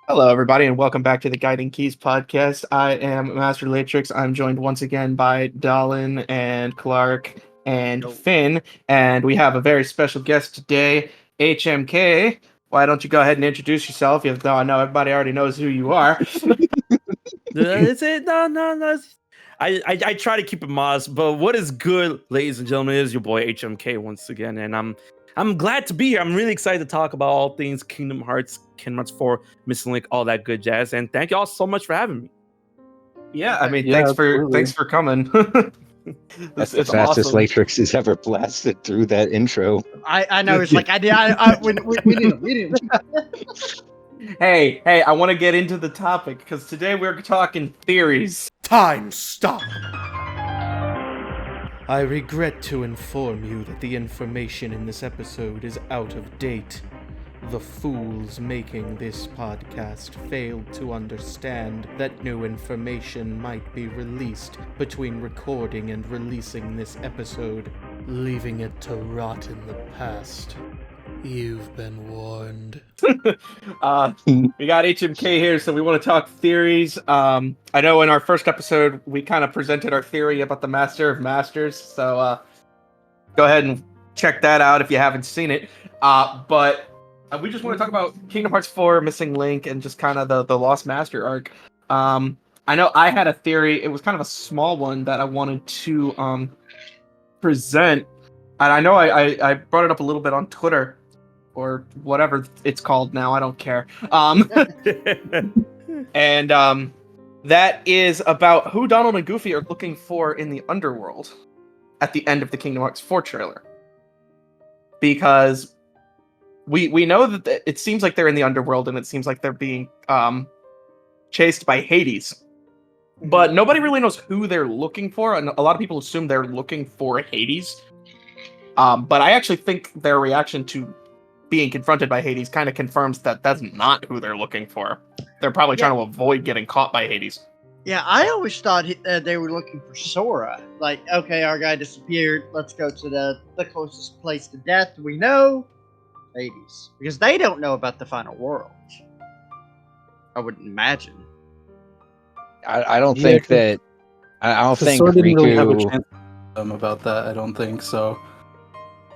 Hello, everybody, and welcome back to the Guiding Keys podcast. I am Master Latrix. I'm joined once again by Dallin and Clark and Yo. Finn, and we have a very special guest today, HMK. Why don't you go ahead and introduce yourself, even though I know everybody already knows who you are. Is it? No. I try to keep it modest, but what is good, ladies and gentlemen, is your boy HMK once again, and I'm glad to be here. I'm really excited to talk about all things Kingdom Hearts 4, Missing Link, all that good jazz. And thank y'all so much for having me. Yeah, I mean, Yeah, absolutely. thanks for coming. That's the It's fastest awesome. Latrix has ever blasted through that intro. I know it's like we need Hey, I want to get into the topic because today we're talking theories. Time stop! I regret to inform you that the information in this episode is out of date. The fools making this podcast failed to understand that new information might be released between recording and releasing this episode, leaving it to rot in the past. You've been warned. We got HMK here, so we want to talk theories. I know in our first episode we kind of presented our theory about the Master of Masters, so go ahead and check that out if you haven't seen it. But we just want to talk about Kingdom Hearts 4, Missing Link, and just kind of the Lost Master arc. I know I had a theory. It was kind of a small one that I wanted to present, and I know I brought it up a little bit on Twitter. Or whatever it's called now, I don't care. And that is about who Donald and Goofy are looking for in the underworld at the end of the Kingdom Hearts 4 trailer. Because we know that it seems like they're in the underworld, and it seems like they're being chased by Hades. But nobody really knows who they're looking for, and a lot of people assume they're looking for Hades. But I actually think their reaction to being confronted by Hades kind of confirms that that's not who they're looking for. They're probably trying to avoid getting caught by Hades. Yeah, I always thought they were looking for Sora. Like, okay, our guy disappeared. Let's go to the closest place to death we know, Hades, because they don't know about the final world. I wouldn't imagine. I don't think that. I don't think Sora didn't really have a Riku. chance about that. I don't think so.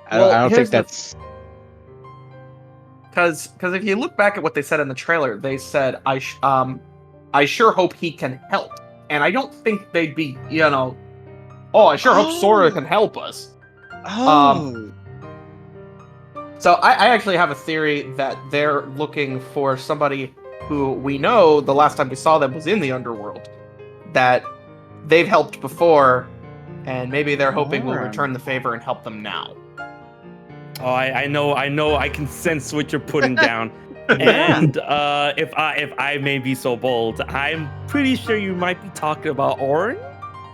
I don't Well, think here's the- that's. Because if you look back at what they said in the trailer, they said, I sure hope he can help. And I don't think they'd be, I sure hope Sora can help us. Oh, So I actually have a theory that they're looking for somebody who we know the last time we saw them was in the underworld. That they've helped before, and maybe they're hoping we'll return the favor and help them now. Oh, I know. I can sense what you're putting down. And if I may be so bold, I'm pretty sure you might be talking about Auron.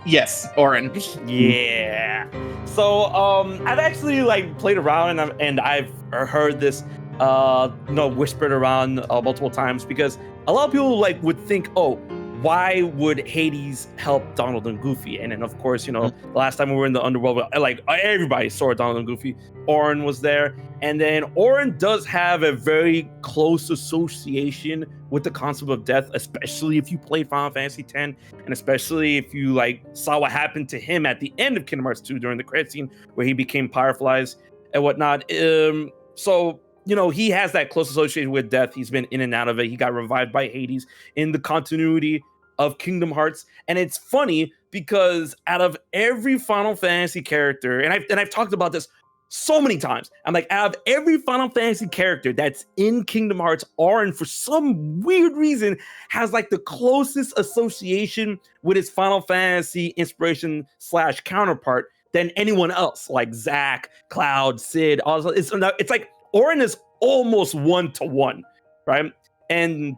Yes, Auron. Yeah. So I've actually played around and I've heard this whispered around multiple times, because a lot of people would think, oh, why would Hades help Donald and Goofy? And then, of course, the last time we were in the underworld, everybody saw Donald and Goofy. Auron was there. And then Auron does have a very close association with the concept of death, especially if you played Final Fantasy X, and especially if you saw what happened to him at the end of Kingdom Hearts 2 during the credit scene where he became Fireflies and whatnot. So he has that close association with death. He's been in and out of it. He got revived by Hades in the continuity of Kingdom Hearts. And it's funny because out of every Final Fantasy character, and I've talked about this so many times, I'm like, out of every Final Fantasy character that's in Kingdom Hearts, Auron, for some weird reason, has the closest association with his Final Fantasy inspiration / counterpart than anyone else, like Zack, Cloud, Sid. Also, it's like Auron is almost 1-to-1, right? And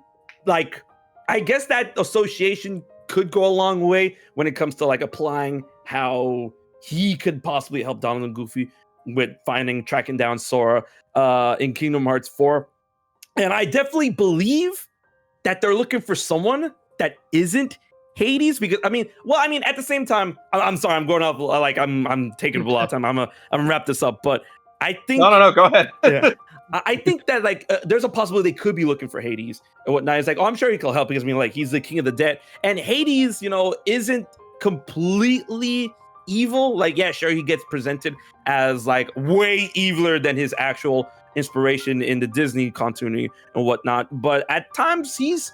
I guess that association could go a long way when it comes to applying how he could possibly help Donald and Goofy with tracking down Sora in Kingdom Hearts 4. And I definitely believe that they're looking for someone that isn't Hades, because at the same time, I'm sorry, I'm going off I'm taking up a lot of time. I'm gonna wrap this up, but I think No, go ahead. Yeah. I think that like there's a possibility they could be looking for Hades and whatnot. It's like, oh, I'm sure he can help because I mean, like he's the king of the dead, and Hades, isn't completely evil. Like, yeah, sure, he gets presented as like way eviler than his actual inspiration in the Disney continuity and whatnot. But at times, he's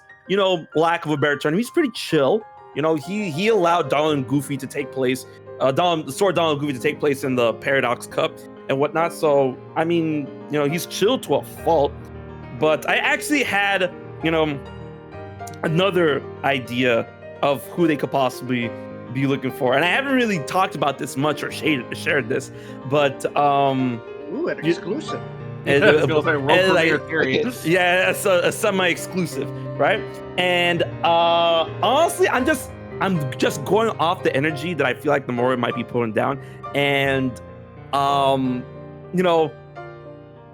lack of a better term, he's pretty chill. He allowed Donald and Goofy to take place, Donald and Goofy to take place in the Paradox Cup and whatnot. So I mean, he's chill to a fault. But I actually had, another idea of who they could possibly be looking for, and I haven't really talked about this much or shared this, but Ooh, an exclusive. Yeah, it's a semi-exclusive, right? And honestly, I'm just going off the energy that I feel like the more it might be pulling down, and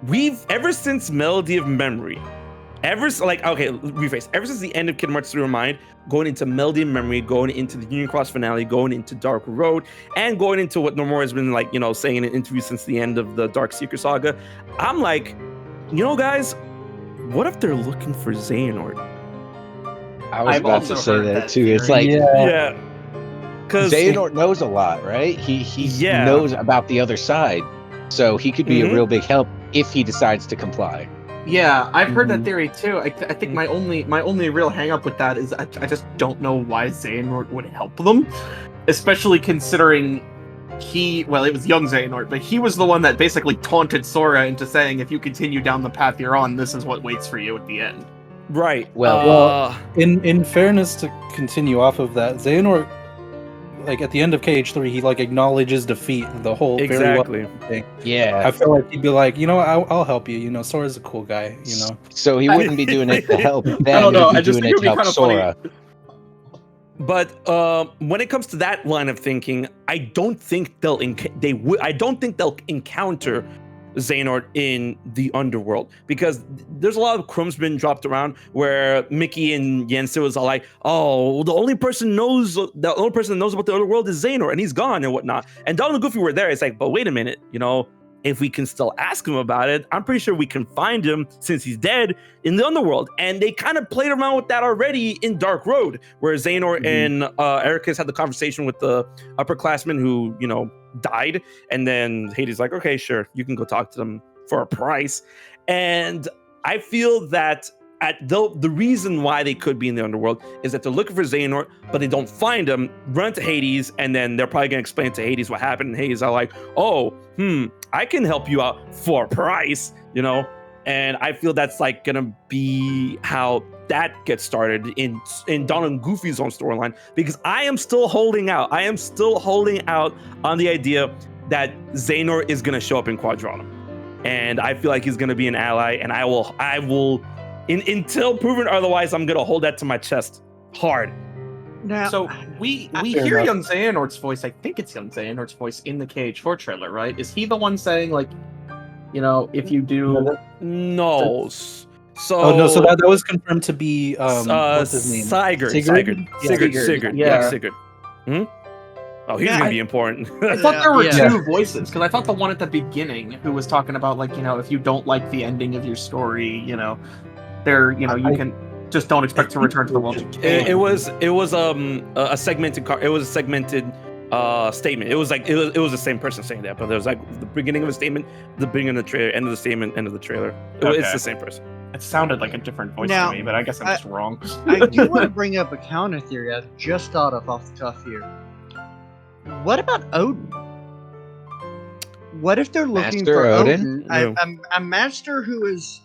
we've ever since Melody of Memory, ever since the end of Kingdom Hearts 3 Remind, going into Melody of Memory, going into the Union Cross finale, going into Dark Road, and going into what Nomura has been saying in an interview since the end of the Dark Seeker saga, I'm like, guys, what if they're looking for Xehanort? I was I've about to also say heard that that too. It's theory. like Yeah. Because Xehanort knows a lot, right? He knows about the other side, so he could be a real big help if he decides to comply. Yeah, I've heard that theory too. I think my only real hang up with that is I just don't know why Xehanort would help them, especially considering it was young Xehanort, but he was the one that basically taunted Sora into saying, if you continue down the path you're on, this is what waits for you at the end. Right. Well, in fairness, to continue off of that, Xehanort, like at the end of KH3, he like acknowledges defeat, the whole exactly very well thing. Yeah. I feel like he'd be like, I'll help you. Sora's a cool guy. So he wouldn't be doing it to help them. I don't know. He'd I be just doing think it it would to be help kind of funny. Sora. But when it comes to that line of thinking, I don't think they'll encounter Xehanort in the underworld, because there's a lot of crumbs been dropped around where Mickey and Yensa was all like, oh, the only person that knows about the underworld is Xehanort, and he's gone and whatnot. And Donald and Goofy were there. It's like, but wait a minute, if we can still ask him about it, I'm pretty sure we can find him, since he's dead, in the underworld. And they kind of played around with that already in Dark Road, where Xehanort and Ericus had the conversation with the upperclassmen who, died. And then Hades like, okay, sure, you can go talk to them for a price. And I feel that the reason why they could be in the underworld is that they're looking for Xehanort, but they don't find him, run to Hades, and then they're probably going to explain to Hades what happened. And Hades are like, oh, I can help you out for a price, And I feel that's like going to be how that gets started in Donald and Goofy's own storyline, because I am still holding out. I am still holding out on the idea that Xehanort is going to show up in Quadranum. And I feel like he's going to be an ally, and I will until proven otherwise, I'm going to hold that to my chest hard. Now, So we Fair hear enough. young Xehanort's voice. I think it's young Xehanort's voice in the KH4 trailer, right? Is he the one saying, like, if you do... No. So so that was confirmed to be what's his name? Sigurd. Sigurd. Yeah, Yeah. Sigurd. Oh, he's Yeah, gonna be important. I thought there were Yeah. two voices, because I thought the one at the beginning who was talking about, like, if you don't like the ending of your story, you can just don't expect to return to the world. It was a segmented statement. It was like it was the same person saying that, but there was like the beginning of a statement, the beginning of the trailer, end of the statement, end of the trailer. Okay. It's the same person. It sounded like a different voice Now, to me, but I guess I'm just wrong. I do want to bring up a counter theory I've just thought of off the cuff here. What about Odin? What if they're looking Master for Odin? A master who is,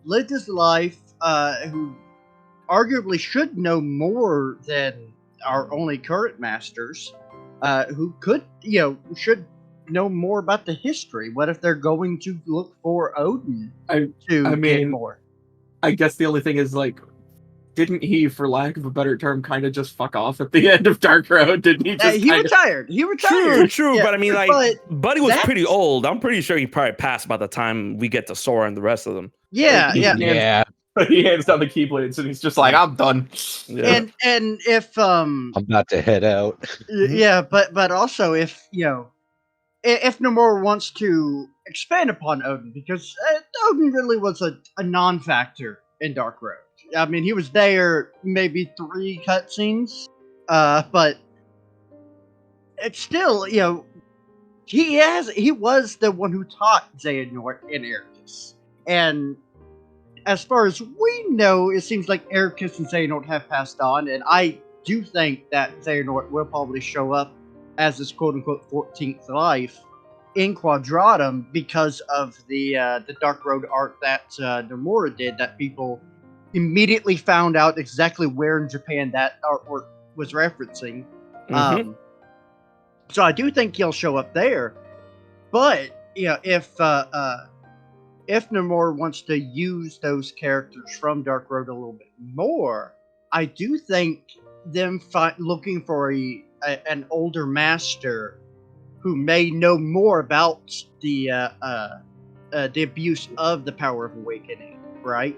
lived his life, who arguably should know more than our only current masters, who should know more about the history. What if they're going to look for Odin to get more? I guess the only thing is, like, didn't he, for lack of a better term, kind of just fuck off at the end of Dark Road? Didn't he just He retired. True. Yeah, But I mean, like, Buddy was that's- pretty old. I'm pretty sure he probably passed by the time we get to Sora and the rest of them. Yeah. Yeah. he hands down the Keyblades and he's just like, I'm done. Yeah. And if I'm about to head out. yeah, but also if if Nomura wants to expand upon Odin, because Odin really was a non-factor in Dark Road. I mean, he was there maybe 3 cutscenes, but it's still, he was the one who taught Xehanort and Ericus. And as far as we know, it seems like Ericus and Xehanort have passed on, and I do think that Xehanort will probably show up as his quote-unquote 14th life in Quadratum because of the Dark Road art that Nomura did, that people immediately found out exactly where in Japan that artwork was referencing. So I do think he'll show up there. But, if Nomura wants to use those characters from Dark Road a little bit more, I do think them looking for an older master who may know more about the abuse of the power of awakening, right?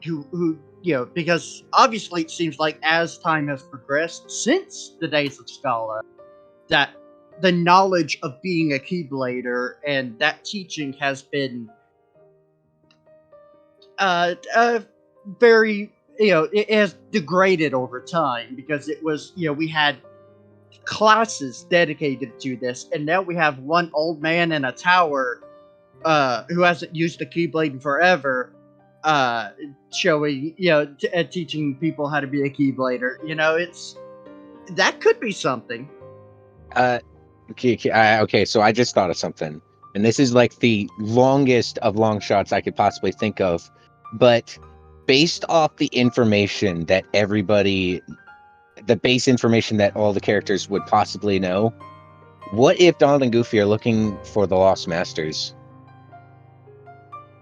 Who because obviously it seems like as time has progressed since the days of Scala, that the knowledge of being a Keyblader and that teaching has been very, it has degraded over time, because it was, we had classes dedicated to this, and now we have one old man in a tower who hasn't used the Keyblade in forever, showing, teaching people how to be a Keyblader. That could be something. Okay, so I just thought of something, and this is like the longest of long shots I could possibly think of, but based off the information that the base information that all the characters would possibly know, what if Donald and Goofy are looking for the Lost Masters?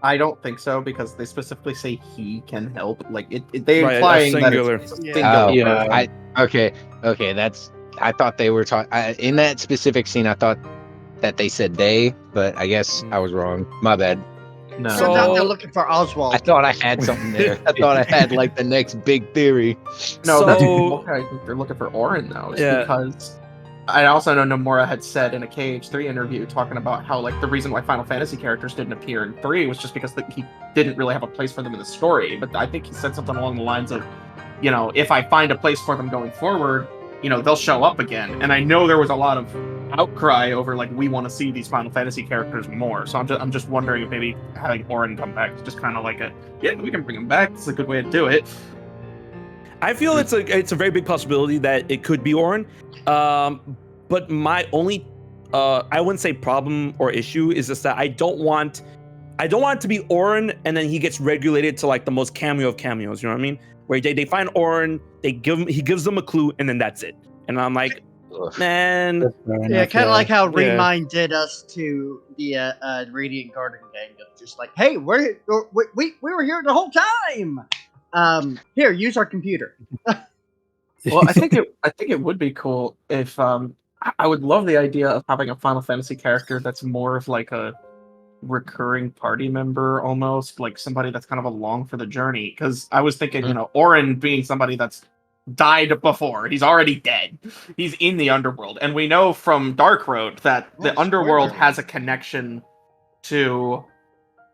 I don't think so, because they specifically say he can help. Like they're implying that it's a singular. Okay, that's. I thought they were talking in that specific scene. I thought that they said they, but I guess I was wrong. My bad. No. Turns out they're looking for Oswald. I thought I had something there. I thought I had like the next big theory. No, that's why I think they're looking for Orin though. It's because I also know Nomura had said in a KH3 interview talking about how like the reason why Final Fantasy characters didn't appear in 3 was just because he didn't really have a place for them in the story. But I think he said something along the lines of, if I find a place for them going forward, they'll show up again. And I know there was a lot of outcry over like, we want to see these Final Fantasy characters more. So I'm just wondering if maybe having Orin come back is just kind of like we can bring him back. It's a good way to do it. I feel it's a very big possibility that it could be Orin. But my only I wouldn't say problem or issue is just that I don't want it to be Orin and then he gets regulated to like the most cameo of cameos, you know what I mean? Where they find Orin, he gives them a clue, and then that's it. And I'm like, man, kind of like how Remind did us to the Radiant Garden gang. Of just like, hey, we were here the whole time. Here, use our computer. Well, I think it would be cool if I would love the idea of having a Final Fantasy character that's more of like a recurring party member, almost like somebody that's kind of along for the journey. Because I was thinking, Orin being somebody that's died before, he's already dead, he's in the underworld, and we know from Dark Road that the underworld has a connection to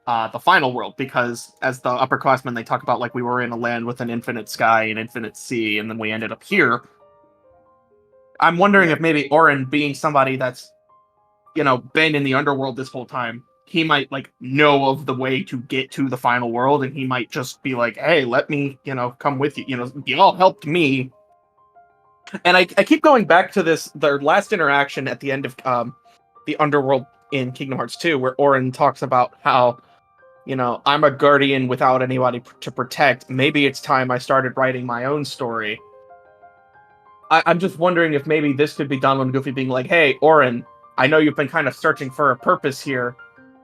the final world, because as the upperclassmen they talk about, like, we were in a land with an infinite sky and infinite sea, and then we ended up here. I'm wondering if maybe Orin, being somebody that's been in the underworld this whole time, he might like know of the way to get to the final world, and he might just be like, hey, let me come with you. Y'all helped me. And I keep going back to their last interaction at the end of the underworld in Kingdom Hearts 2, where Orin talks about how I'm a guardian without anybody to protect. Maybe it's time I started writing my own story. I'm just wondering if maybe this could be Donald and Goofy being like, hey, Orin, I know you've been kind of searching for a purpose here,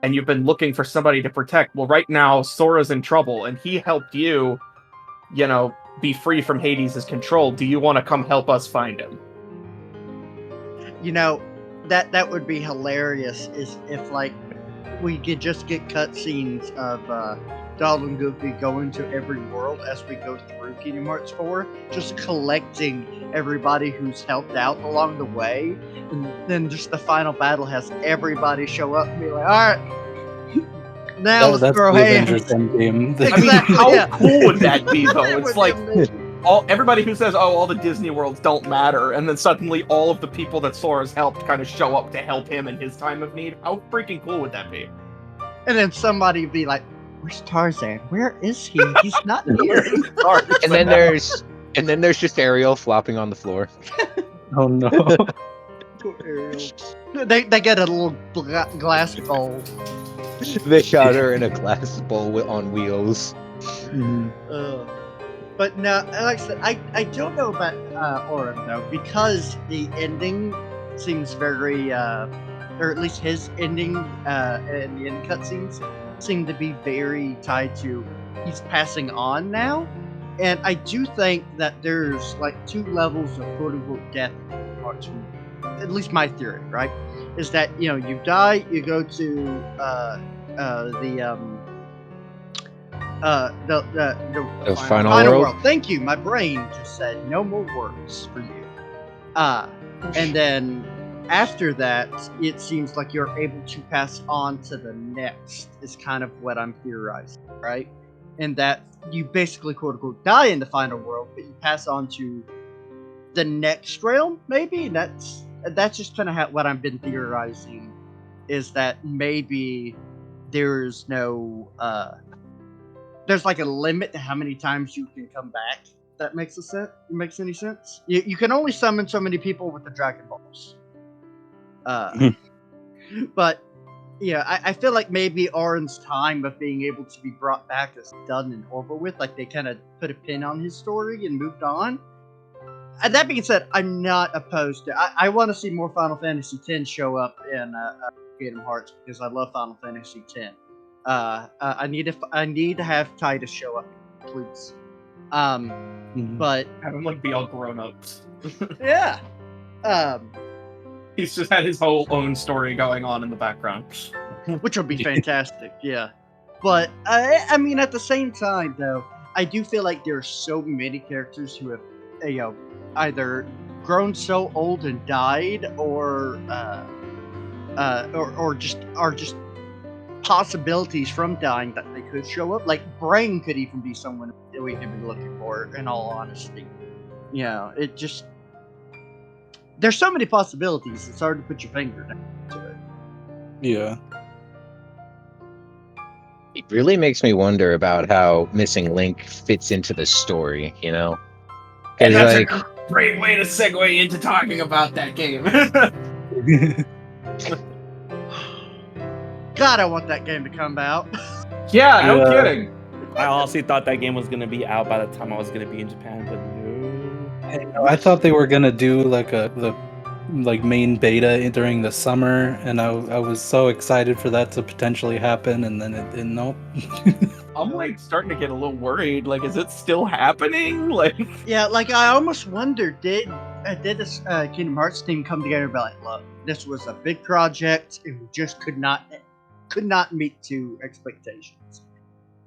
and you've been looking for somebody to protect. Well, right now, Sora's in trouble, and he helped you, be free from Hades' control. Do you want to come help us find him? That would be hilarious, is if, like, we could just get cutscenes of Donald and Goofy going to every world as we go through Kingdom Hearts 4, just collecting everybody who's helped out along the way, and then just the final battle has everybody show up and be like, all right, now let's That's throw the hands. Avengers Endgame. I mean, Exactly, how yeah. cool would that be, though? It It's would like be amazing. everybody who says, "Oh, all the Disney worlds don't matter," and then suddenly all of the people that Sora's helped kind of show up to help him in his time of need. How freaking cool would that be? And then somebody would be like, where's Tarzan? Where is he? He's not here. And then there's just Ariel flopping on the floor. Oh no. Poor Ariel. They get a little glass bowl. They shot her in a glass bowl on wheels. But no, like I said, I don't know about Auron though, because the ending seems very, or at least his ending and the end cutscenes seem to be very tied to he's passing on now, and I do think that there's like 2 levels of quote unquote death in Kingdom Hearts. At least my theory, right, is that you die, you go to the final world. Thank you. My brain just said no more words for you. And then after that, it seems like you're able to pass on to the next. Is kind of what I'm theorizing, right? And that you basically quote unquote die in the final world, but you pass on to the next realm, maybe. And that's just kind of what I've been theorizing. Is that maybe there's no there's like a limit to how many times you can come back. That makes any sense? You can only summon so many people with the Dragon Balls. But yeah, I feel like maybe Auron's time of being able to be brought back is done and over with. Like they kind of put a pin on his story and moved on. And that being said, I'm not opposed to. I want to see more Final Fantasy X show up in Kingdom Hearts because I love Final Fantasy X. I need to have Titus show up, please. But Have him like be all grown up. yeah, He's just had his whole own story going on in the background. which would be fantastic. Yeah, but I mean, at the same time, though, I do feel like there are so many characters who have, either grown so old and died, or just are just possibilities from dying that they could show up. Like Brain could even be someone that we could be looking for. In all honesty, it just there's so many possibilities. It's hard to put your finger down to it. Yeah. It really makes me wonder about how Missing Link fits into the story, you know? And 'Cause, that's like, a great way to segue into talking about that game. God, I want that game to come out. Yeah, no Yeah. kidding. I honestly thought that game was gonna be out by the time I was gonna be in Japan, but no. I thought they were gonna do like the main beta during the summer, and I was so excited for that to potentially happen, and then it didn't. Nope. I'm like starting to get a little worried. Like, is it still happening? Like, Yeah, like I almost wonder, did this Kingdom Hearts team come together and be like, look, this was a big project, and we just could not meet to expectations.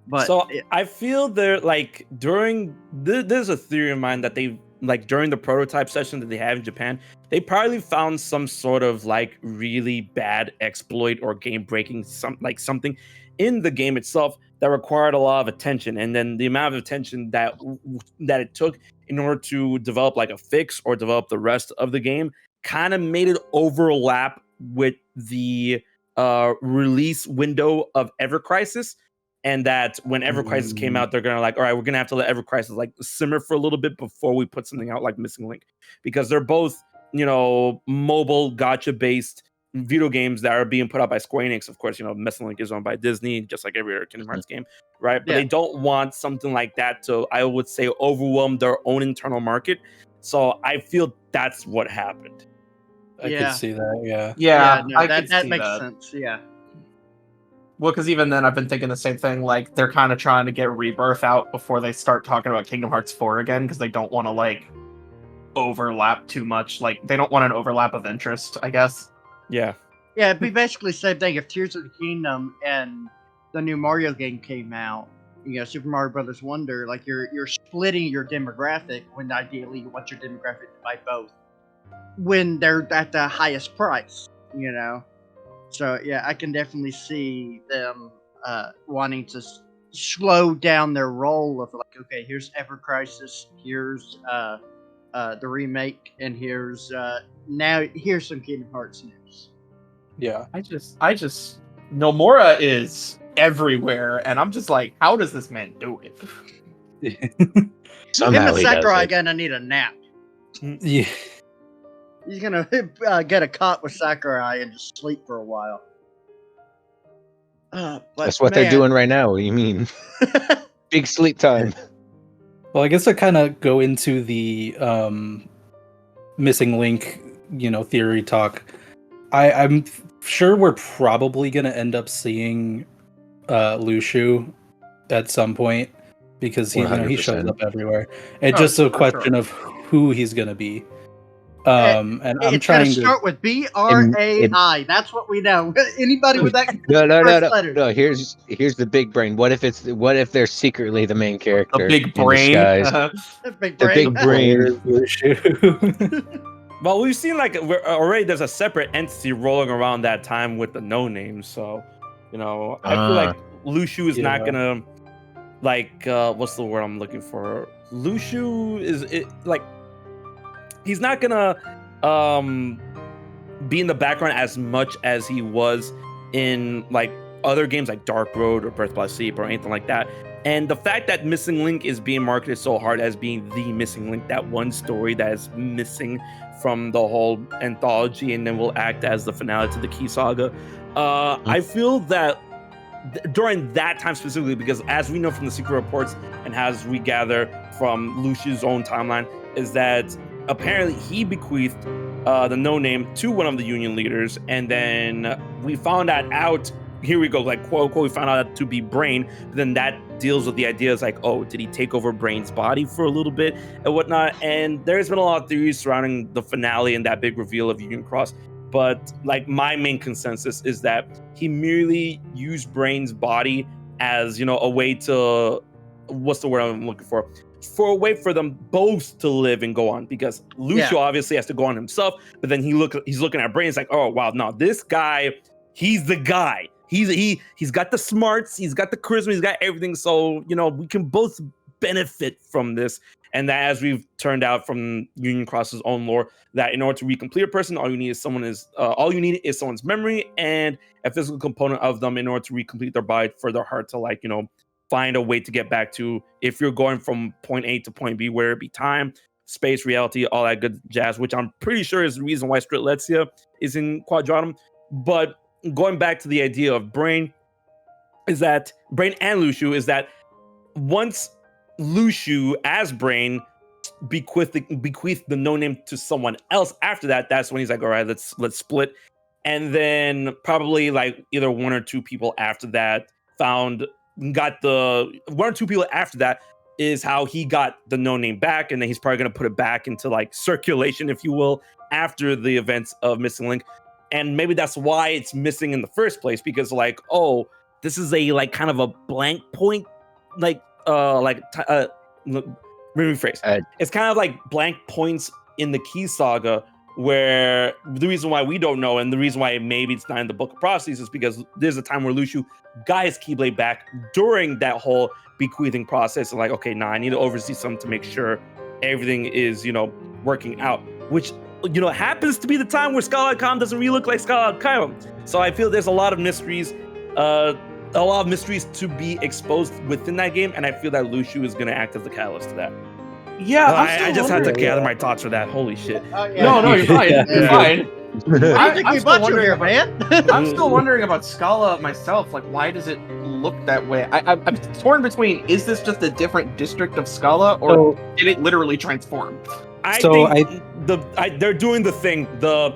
But So I feel there, like during there's a theory of mine that they like during the prototype session that they have in Japan, they probably found some sort of like really bad exploit or game breaking something in the game itself that required a lot of attention, and then the amount of attention that it took in order to develop like a fix or develop the rest of the game kind of made it overlap with the release window of Ever Crisis. And that when Ever Crisis came out, they're gonna like, all right, we're gonna have to let Ever Crisis like simmer for a little bit before we put something out like Missing Link, because they're both, mobile gacha based video games that are being put out by Square Enix. Of course, Missing Link is owned by Disney, just like every other Kingdom Hearts game, right? But Yeah. they don't want something like that to, I would say, overwhelm their own internal market. So I feel that's what happened. I Yeah. could see that. Yeah. yeah, no, I that could see makes that. sense. Yeah. Well, because even then, I've been thinking the same thing. Like, they're kind of trying to get Rebirth out before they start talking about Kingdom Hearts 4 again, because they don't want to like overlap too much. Like, they don't want an overlap of interest, I guess. Yeah. Yeah, it'd be basically the same thing if Tears of the Kingdom and the new Mario game came out. Super Mario Brothers Wonder, like you're splitting your demographic when ideally you want your demographic to buy both when they're at the highest price. So yeah, I can definitely see them wanting to slow down their roll of like, okay, here's Ever Crisis, here's the remake, and here's some Kingdom Hearts news. Yeah. I just Nomura is everywhere, and I'm just like, how does this man do it? Somehow Him and he does Sakurai it. gonna need a nap. Yeah. He's gonna get a cot with Sakurai and just sleep for a while. But, That's what they're doing right now. What do you mean? Big sleep time. Well, I guess to kind of go into the missing link, theory talk. I'm sure we're probably gonna end up seeing Lushu at some point because he 100%. shows up everywhere. It's just a question of who he's gonna be. And I'm it's trying gonna to start with BRAI. That's what we know. Anybody with that No. first letter. No, here's the big brain. What if they're secretly the main character? A big in brain. disguise? Big The brain. big brain. Lushu. Well, we've seen like already there's a separate entity rolling around that time with the no name. So, I feel like Lushu is not Yeah. gonna like what's the word I'm looking for? Lushu he's not gonna be in the background as much as he was in like other games like Dark Road or Birth by Sleep or anything like that. And the fact that Missing Link is being marketed so hard as being the Missing Link, that one story that is missing from the whole anthology and then will act as the finale to the Key Saga. I feel that during that time specifically, because as we know from the secret reports and as we gather from Lushu's own timeline, is that apparently he bequeathed the no name to one of the union leaders, and then we found that out. Here we go, like quote unquote, we found out to be Brain. But then that deals with the ideas like, oh, did he take over Brain's body for a little bit and whatnot? And there's been a lot of theories surrounding the finale and that big reveal of Union Cross. But like my main consensus is that he merely used Brain's body as, a way to, what's the word I'm looking for a way for them both to live and go on, because Lucio obviously has to go on himself, but then he's looking at Brain, it's like, oh wow, no, this guy, he's the guy. He's got the smarts, he's got the charisma, he's got everything. So, we can both benefit from this. And that, as we've turned out from Union Cross's own lore, that in order to recomplete a person, all you need is someone's memory and a physical component of them in order to recomplete their body for their heart to find a way to get back to, if you're going from point A to point B, whether it be time, space, reality, all that good jazz, which I'm pretty sure is the reason why Strelitzia is in Quadratum. But going back to the idea of Brain and Lushu, is that once Lushu as Brain bequeathed the no name to someone else after that, that's when he's like, all right, let's split. And then probably like either one or two people after that is how he got the no name back, and then he's probably going to put it back into like circulation, if you will, after the events of Missing Link. And maybe that's why it's missing in the first place, because like, oh, this is a like kind of a blank point, let me rephrase. It's kind of like blank points in the Key Saga, where the reason why we don't know, and the reason why maybe it's not in the Book of Prophecies, is because there's a time where Lushu got his Keyblade back during that whole bequeathing process, and like, okay, I need to oversee something to make sure everything is, working out, which, happens to be the time where Scarlet Chiron doesn't really look like Scarlet Chiron. So I feel there's a lot of mysteries to be exposed within that game, and I feel that Lushu is going to act as the catalyst to that. Yeah, I just had to gather my thoughts for that. Holy shit. No, you're fine. You're fine. What do you think we brought you here, man? I'm still wondering about Scala myself. Like, why does it look that way? I'm torn between, is this just a different district of Scala, or did it literally transform? I think they're doing the thing, the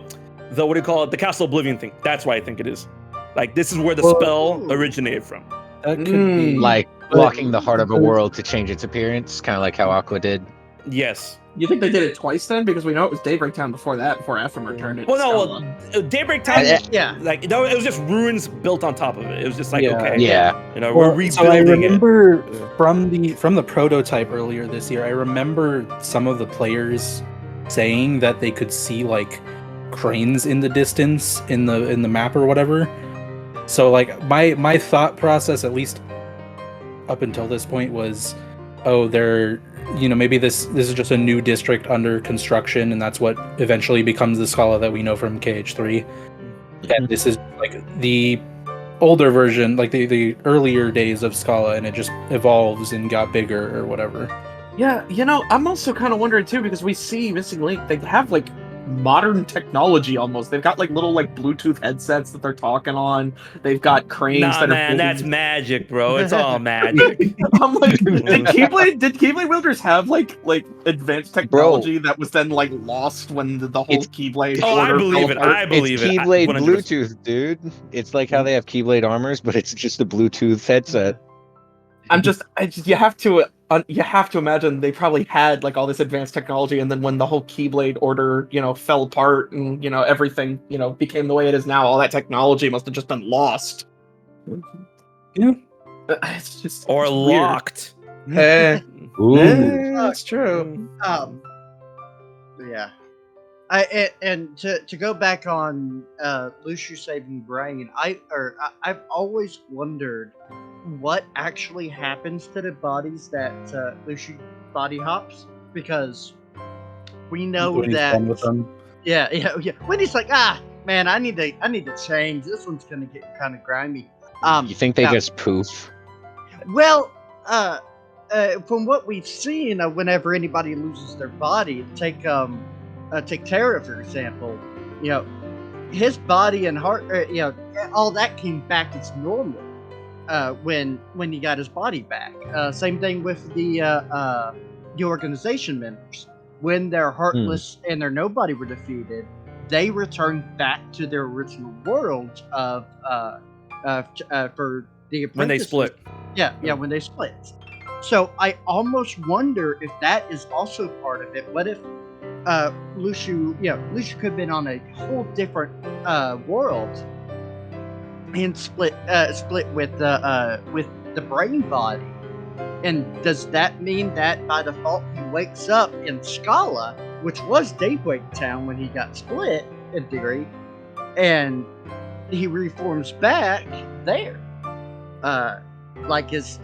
what do you call it? The Castle Oblivion thing. That's why I think it is. Like, this is where the spell originated from. That could be Like blocking the heart of a world to change its appearance, kind of like how Aqua did. Yes. You think they did it twice then? Because we know it was Daybreak Town before that, before Ephemer turned it. Well, Scala. no, Daybreak Town, Yeah. like no, it was just ruins built on top of it. It was just like, Yeah. okay, Yeah. you know, Well, we're rebuilding so I remember it. from the prototype earlier this year, I remember some of the players saying that they could see like cranes in the distance in the map or whatever. So like my thought process, at least up until this point, was, oh, they're, maybe this is just a new district under construction, and that's what eventually becomes the Scala that we know from KH3. And this is like the older version, like the earlier days of Scala, and it just evolves and got bigger or whatever. Yeah, I'm also kind of wondering too, because we see Missing Link, they have like modern technology almost. They've got like little like Bluetooth headsets that they're talking on. They've got cranes Nah, that man, are that's magic, bro. It's all magic. I'm like, did Keyblade wielders have like advanced technology that was then like lost when the whole It's- Keyblade Oh, I order believe fell it. apart? I believe it's it. Keyblade 100%. Bluetooth, dude. It's like how they have Keyblade armors, but it's just a Bluetooth headset. You have to imagine they probably had like all this advanced technology, and then when the whole Keyblade order, fell apart, and everything, became the way it is now, all that technology must have just been lost. Yeah. It's just Or it's weird. locked. That's true. Yeah. And to go back on Luciu saving Brain, I've always wondered what actually happens to the bodies that Luciu body hops, because we know When he's that done with them. yeah. When he's like, man, I need to change. This one's gonna get kind of grimy. You think they now- just poof? Well, from what we've seen, whenever anybody loses their body, take Terra for example, his body and heart, all that came back as normal when he got his body back. Same thing with the organization members. When their Heartless and their Nobody were defeated, they returned back to their original world of for the When they apprentices. split. Yeah, when they split. So I almost wonder if that is also part of it. What if Luciu could have been on a whole different world and split with the brain body? And does that mean that by default he wakes up in Scala, which was Daybreak Town when he got split, in theory, and he reforms back there? Like, is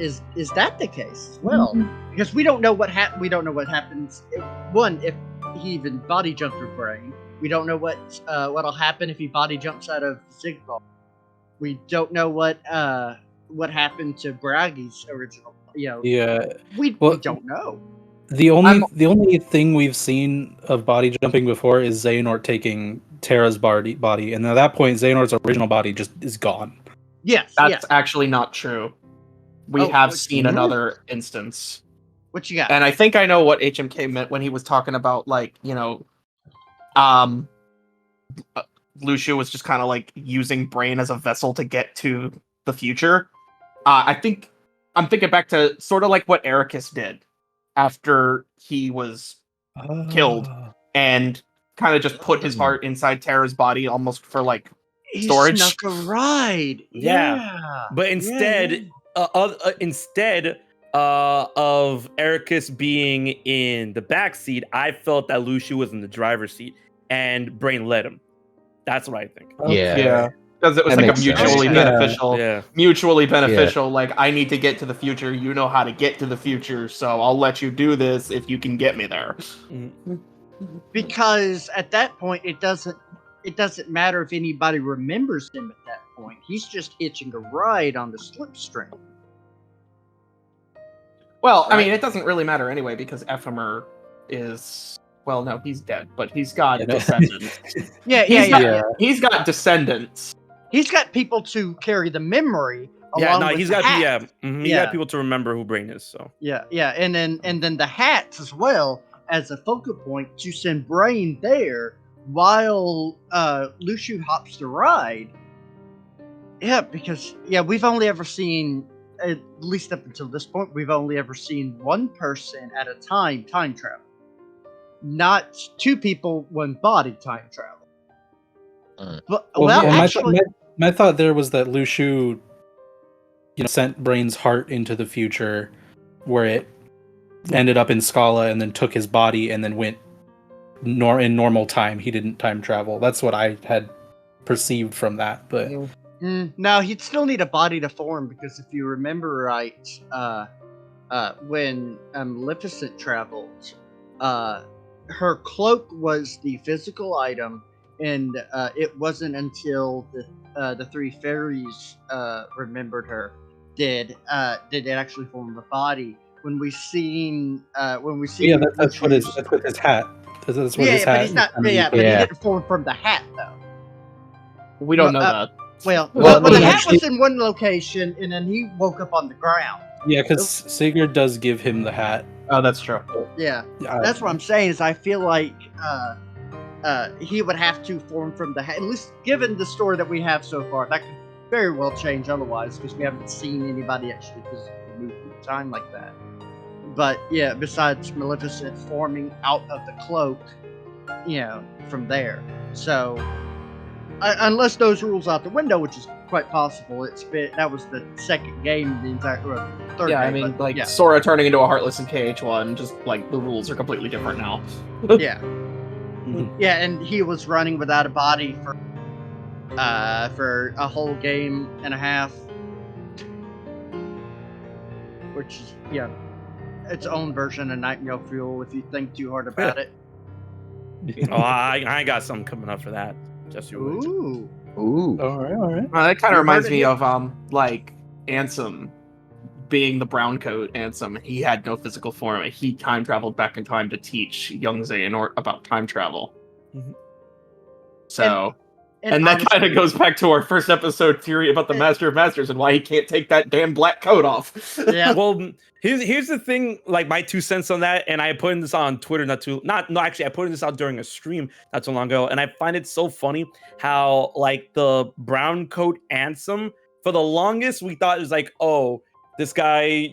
that the case as well? Because we don't know what we don't know what happens. One, if he even body jumped through Brain, we don't know what'll happen if he body jumps out of Zigball. We don't know what happened to Bragi's original. Yeah. We don't know. The only thing we've seen of body jumping before is Xehanort taking Terra's body, and at that point, Xehanort's original body just is gone. Yes, That's actually not true. We Oh, have what's seen more? another instance. What you got? And I think I know what HMK meant when he was talking about, like, Luciu was just kind of like using Brain as a vessel to get to the future. I think I'm thinking back to sort of like what Ericus did after he was killed, and kind of just put his heart inside Terra's body almost for like He storage. snuck a ride. Yeah. But instead, instead of Ericus being in the back seat, I felt that Luciu was in the driver's seat, and Brain led him. That's what I think. Yeah. Because it was That like a makes sense. mutually Yeah. beneficial. Yeah. Mutually beneficial. Like, I need to get to the future. You know how to get to the future, so I'll let you do this if you can get me there. Because at that point, it doesn't matter if anybody remembers him at that point. He's just hitching a ride on the slipstream. Well, I Right. mean, it doesn't really matter anyway because Ephemer is. Well, no, he's dead, but he's got descendants. He's got descendants. He's got people to carry the memory. Yeah, along no, with he's the got hat. he got people to remember who Brain is. So Yeah, and then the hats as well as a focal point to send Brain there while Luciu hops the ride. Yeah, because we've only ever seen, at least up until this point, we've only ever seen one person at a time travel. not two people, one body time travel. But, Well, yeah, actually, my thought there was that Lushu, sent Brain's heart into the future, where it ended up in Scala and then took his body and then went in normal time. He didn't time travel. That's what I had perceived from that. But no, he'd still need a body to form, because if you remember right, when Maleficent traveled, her cloak was the physical item, and it wasn't until the three fairies remembered her did it actually form a body. When we see that's with his hat. That's what his hat. but he's not. But he didn't form from the hat though. We don't know that. Well, Well, the hat actually- was in one location, and then he woke up on the ground. Yeah, because Sigurd does give him the hat. Oh, that's true. Yeah, that's what I'm saying. Is I feel like he would have to form from the hat. At least given the story that we have so far, that could very well change otherwise, because we haven't seen anybody actually physically move through time like that. But yeah, besides Maleficent forming out of the cloak, from there. So unless those rules out the window, which is quite possible, that was the second game, the entire third. Yeah, game, I mean, but, yeah. Sora turning into a Heartless in KH1, just like the rules are completely different now. Yeah. Yeah, and he was running without a body for a whole game and a half, which is its own version of Nightingale Fuel if you think too hard about it. Oh, I got something coming up for that. Just you wait. Ooh. All right. That kind You of reminds heard me it of Ansem being the brown coat. Ansem, he had no physical form. He time traveled back in time to teach young Xehanort about time travel. Mhm. So. And that kind of goes back to our first episode theory about the Master of Masters and why he can't take that damn black coat off. Yeah. Well, here's the thing, like my 2 cents on that, and I put this on Twitter I put this out during a stream not too long ago, and I find it so funny how like the brown coat Ansem, for the longest we thought it was like, oh, this guy,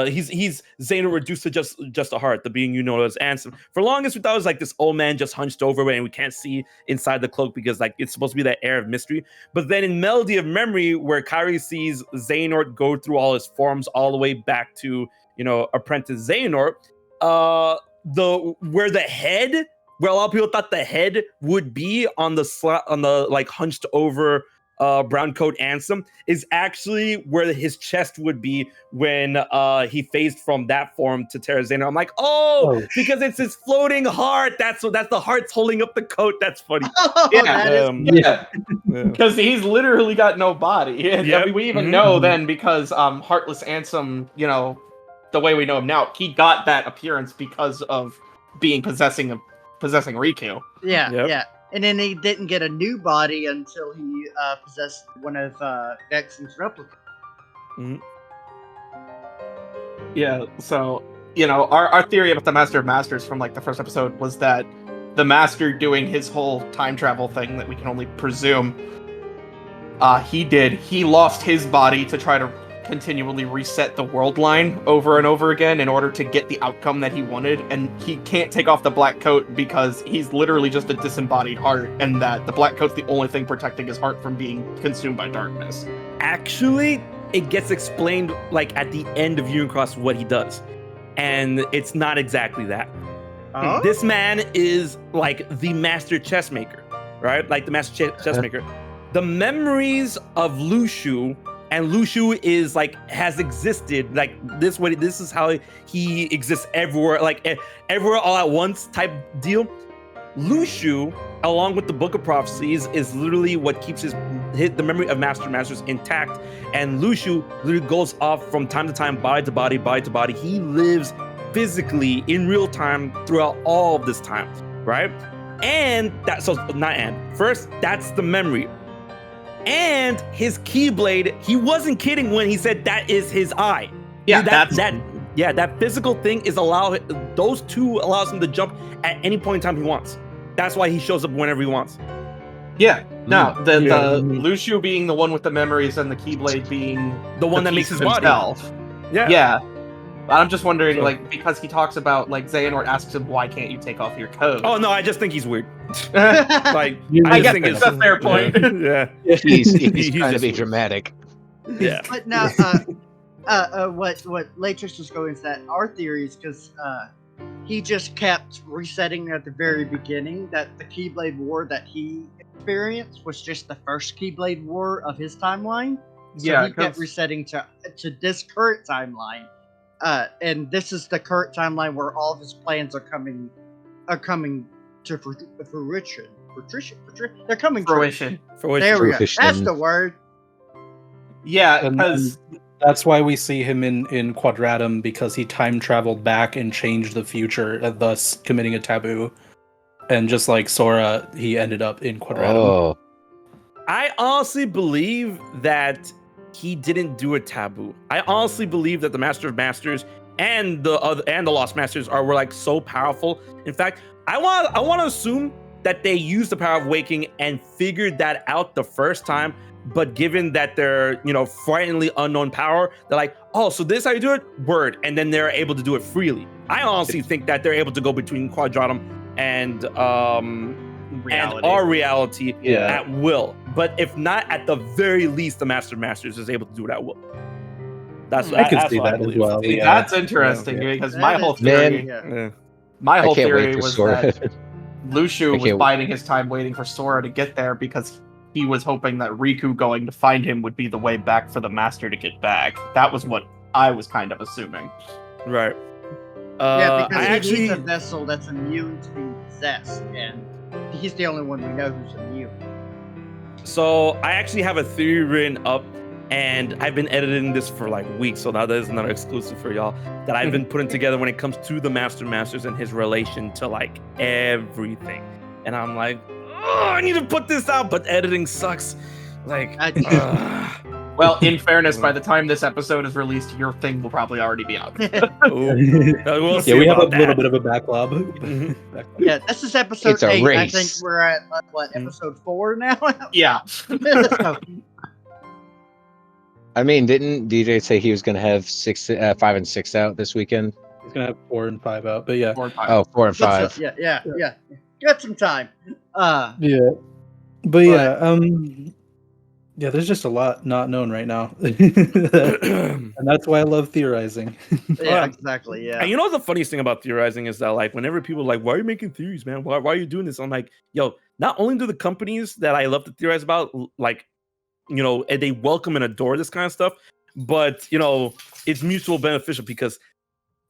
he's Xehanort reduced to just a heart, the being as Ansem. For longest we thought it was like this old man just hunched over and we can't see inside the cloak because like it's supposed to be that air of mystery. But then in Melody of Memory, where Kairi sees Xehanort go through all his forms all the way back to apprentice Xehanort, where a lot of people thought the head would be on the like hunched over brown coat Ansem is actually where his chest would be when he phased from that form to Terra Xehanort. I'm like, because it's his floating heart. That's the heart's holding up the coat. That's funny. Yeah, because he's literally got no body. I mean, we even know then because Heartless Ansem, the way we know him now, he got that appearance because of being possessing Riku. Yeah. And then he didn't get a new body until he possessed one of Vexen's replicas. Mm-hmm. Yeah, so, our theory about the Master of Masters from, like, the first episode was that the Master doing his whole time travel thing that we can only presume he lost his body to try to continually reset the world line over and over again in order to get the outcome that he wanted, and he can't take off the black coat because he's literally just a disembodied heart, and that the black coat's the only thing protecting his heart from being consumed by darkness. Actually, it gets explained like at the end of Unicross what he does, and it's not exactly that. This man is like the master chess maker, right? Like the master chess maker. The memories of Lushu, and Lushu is like has existed like this way. This is how he exists everywhere, like everywhere all at once type deal. Lushu, along with the Book of Prophecies, is literally what keeps the memory of Masters intact. And Lushu literally goes off from time to time, body to body, body to body. He lives physically in real time throughout all of this time, right? First, that's the memory. And his Keyblade, he wasn't kidding when he said that is his eye. Yeah, that physical thing those two allows him to jump at any point in time he wants. That's why he shows up whenever he wants. Yeah, no, the Lushu being the one with the memories and the Keyblade being the one that makes his body. Himself. Yeah. I'm just wondering, So- like, because he talks about, like, Xehanort asks him, why can't you take off your coat? Oh no, I just think he's weird. I Like guess just think that's a fair point. Yeah. He's He's trying to just be weird. dramatic. Yeah. But now, what Latrix was going is that our theory is because he just kept resetting at the very beginning that the Keyblade War that he experienced was just the first Keyblade War of his timeline. So Yeah, he kept 'cause- resetting to this current timeline, and this is the current timeline where all of his plans are coming to fruition. They're coming true. Fruition. For which There we go. Fruition. That's the word. Yeah, And because that's why we see him in Quadratum, because he time traveled back and changed the future, thus committing a taboo. And just like Sora, he ended up in Quadratum. Oh, I honestly believe that he didn't do a taboo. I honestly believe that the Master of Masters and the Lost Masters were like so powerful. In fact, I want to assume that they used the power of waking and figured that out the first time. But given that they're frighteningly unknown power, they're like, oh, so this is how you do it? Word, and then they're able to do it freely. I honestly think that they're able to go between Quadratum and our reality Yeah. at will. But if not, at the very least, the Master of Masters is able to do it at will. That's I can that's see what that as believe. well. See, Yeah. that's interesting Yeah. because That my is- whole Man. theory, Yeah. Yeah. my I whole can't theory wait for was Sora. that Lushu I was can't- biding his time waiting for Sora to get there because he was hoping that Riku going to find him would be the way back for the Master to get back. That was what I was kind of assuming. Right. Yeah, because I he actually needs a vessel that's immune to being possessed, and he's the only one we know who's immune. So I actually have a theory written up, and I've been editing this for like weeks. So now that is another exclusive for y'all that I've been putting together when it comes to the Master Masters and his relation to like everything. And I'm like, oh, I need to put this out, but editing sucks. Like, Well, in fairness, by the time this episode is released, your thing will probably already be out. we'll see Yeah, we have a about little that. bit of a backlog. Mhm. Yeah, this is episode It's a 8. I race. think we're at episode 4 now. Yeah. So, I mean, didn't DJ say he was going to have 5 and 6 out this weekend? He's gonna have 4 and 5 out, but yeah. 4 and 5. Oh, 4 and so, 5. yeah. Got some time. Yeah. But yeah, yeah, there's just a lot not known right now. And that's why I love theorizing. Yeah, exactly. Yeah. And you know the funniest thing about theorizing is that like whenever people are like, why are you making theories, man? Why are you doing this? I'm like, yo, not only do the companies that I love to theorize about, like, and they welcome and adore this kind of stuff, but it's mutual beneficial because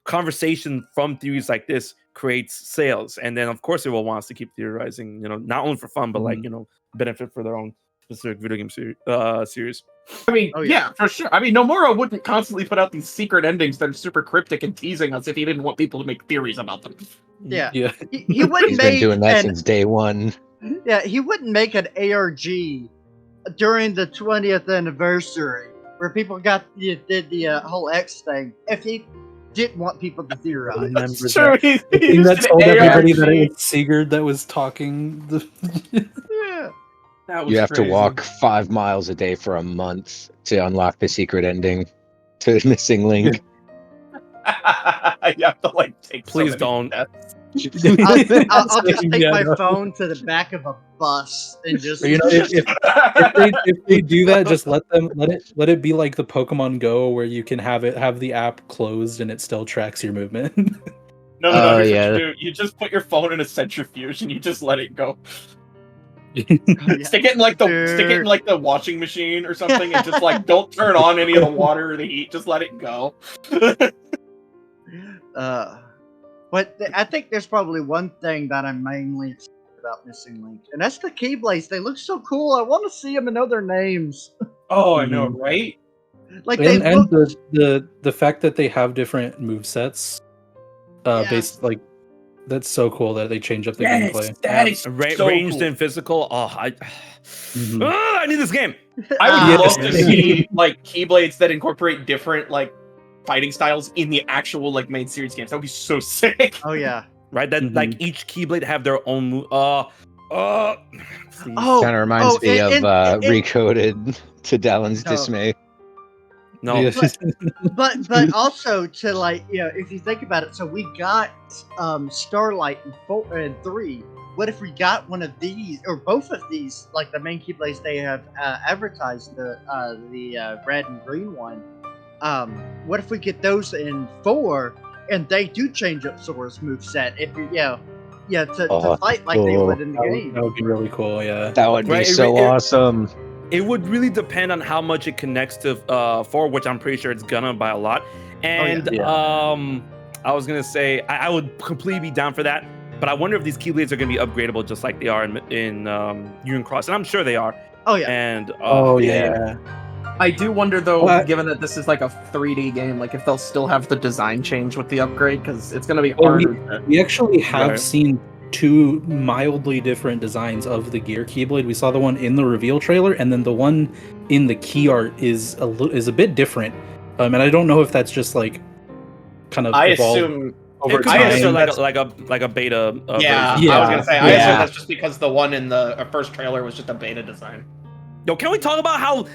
conversation from theories like this creates sales. And then of course everyone wants to keep theorizing, not only for fun, but like, benefit for their own specific video game series. I mean, Oh, yeah. yeah. For sure. I mean, Nomura wouldn't constantly put out these secret endings that are super cryptic and teasing us if he didn't want people to make theories about them. Yeah. Yeah. He wouldn't He's been make doing that an since day one. he wouldn't make an ARG during the 20th anniversary where people did the whole X thing if he didn't want people to theorize. Remember It's true. that. He The thing used that an told everybody that ARG. it was Sigurd that was talking. Yeah. That was You have crazy. to walk 5 miles a day for a month to unlock the secret ending to Missing Link. You have to like take. Please so many don't. steps. I'll just take Yeah, my no. phone to the back of a bus and just. Or, if they do that, just let it be like the Pokemon Go, where you can have the app closed and it still tracks your movement. No. Oh, Here's yeah. what you do. You just put your phone in a centrifuge and you just let it go. Yeah. Stick it in like the washing machine or something, and just like don't turn on any of the water or the heat. Just let it go. But I think there's probably one thing that I'm mainly excited about Missing Link, and that's the Keyblades. They look so cool. I want to see them and know their names. Oh, I know, right? Like they and look. the fact that they have different movesets, Yes. based like that's so cool that they change up the gameplay. that is so Ranged cool. and physical. Oh, Mhm. I need this game. I would Yeah. love to see like Keyblades that incorporate different like fighting styles in the actual like main series games. That would be so sick. Oh yeah. Right, that Mhm. like each Keyblade have their own move. Please. Oh. Kind of reminds me of and- Recoded to Dallin's No. dismay. No. Yeah. But also to like if you think about it, so we got Starlight in 4 and 3. What if we got one of these or both of these, like the main Keyblades they have advertised, the red and green one? What if we get those in 4 and they do change up Sora's moveset? If you to fight like they would in the game. That would be really cool. Yeah. That would be Right, so awesome. It would really depend on how much it connects to 4, which I'm pretty sure it's gonna by a lot. And I was gonna say I would completely be down for that, but I wonder if these Keyblades are gonna be upgradable just like they are in Union Cross, and I'm sure they are. Oh yeah. And yeah. I do wonder though, What? given that this is like a 3D game, like if they'll still have the design change with the upgrade, because it's gonna be Well, harder. We actually have Right. seen 2 mildly different designs of the Gear Keyblade. We saw the one in the reveal trailer, and then the one in the key art is a bit different. And I don't know if that's just like kind of I evolved assume. over it could time. be just that's- like a beta. Yeah, version. I was gonna say. I Yeah. assume that's just because the one in the first trailer was just a beta design. Yo, can we talk about how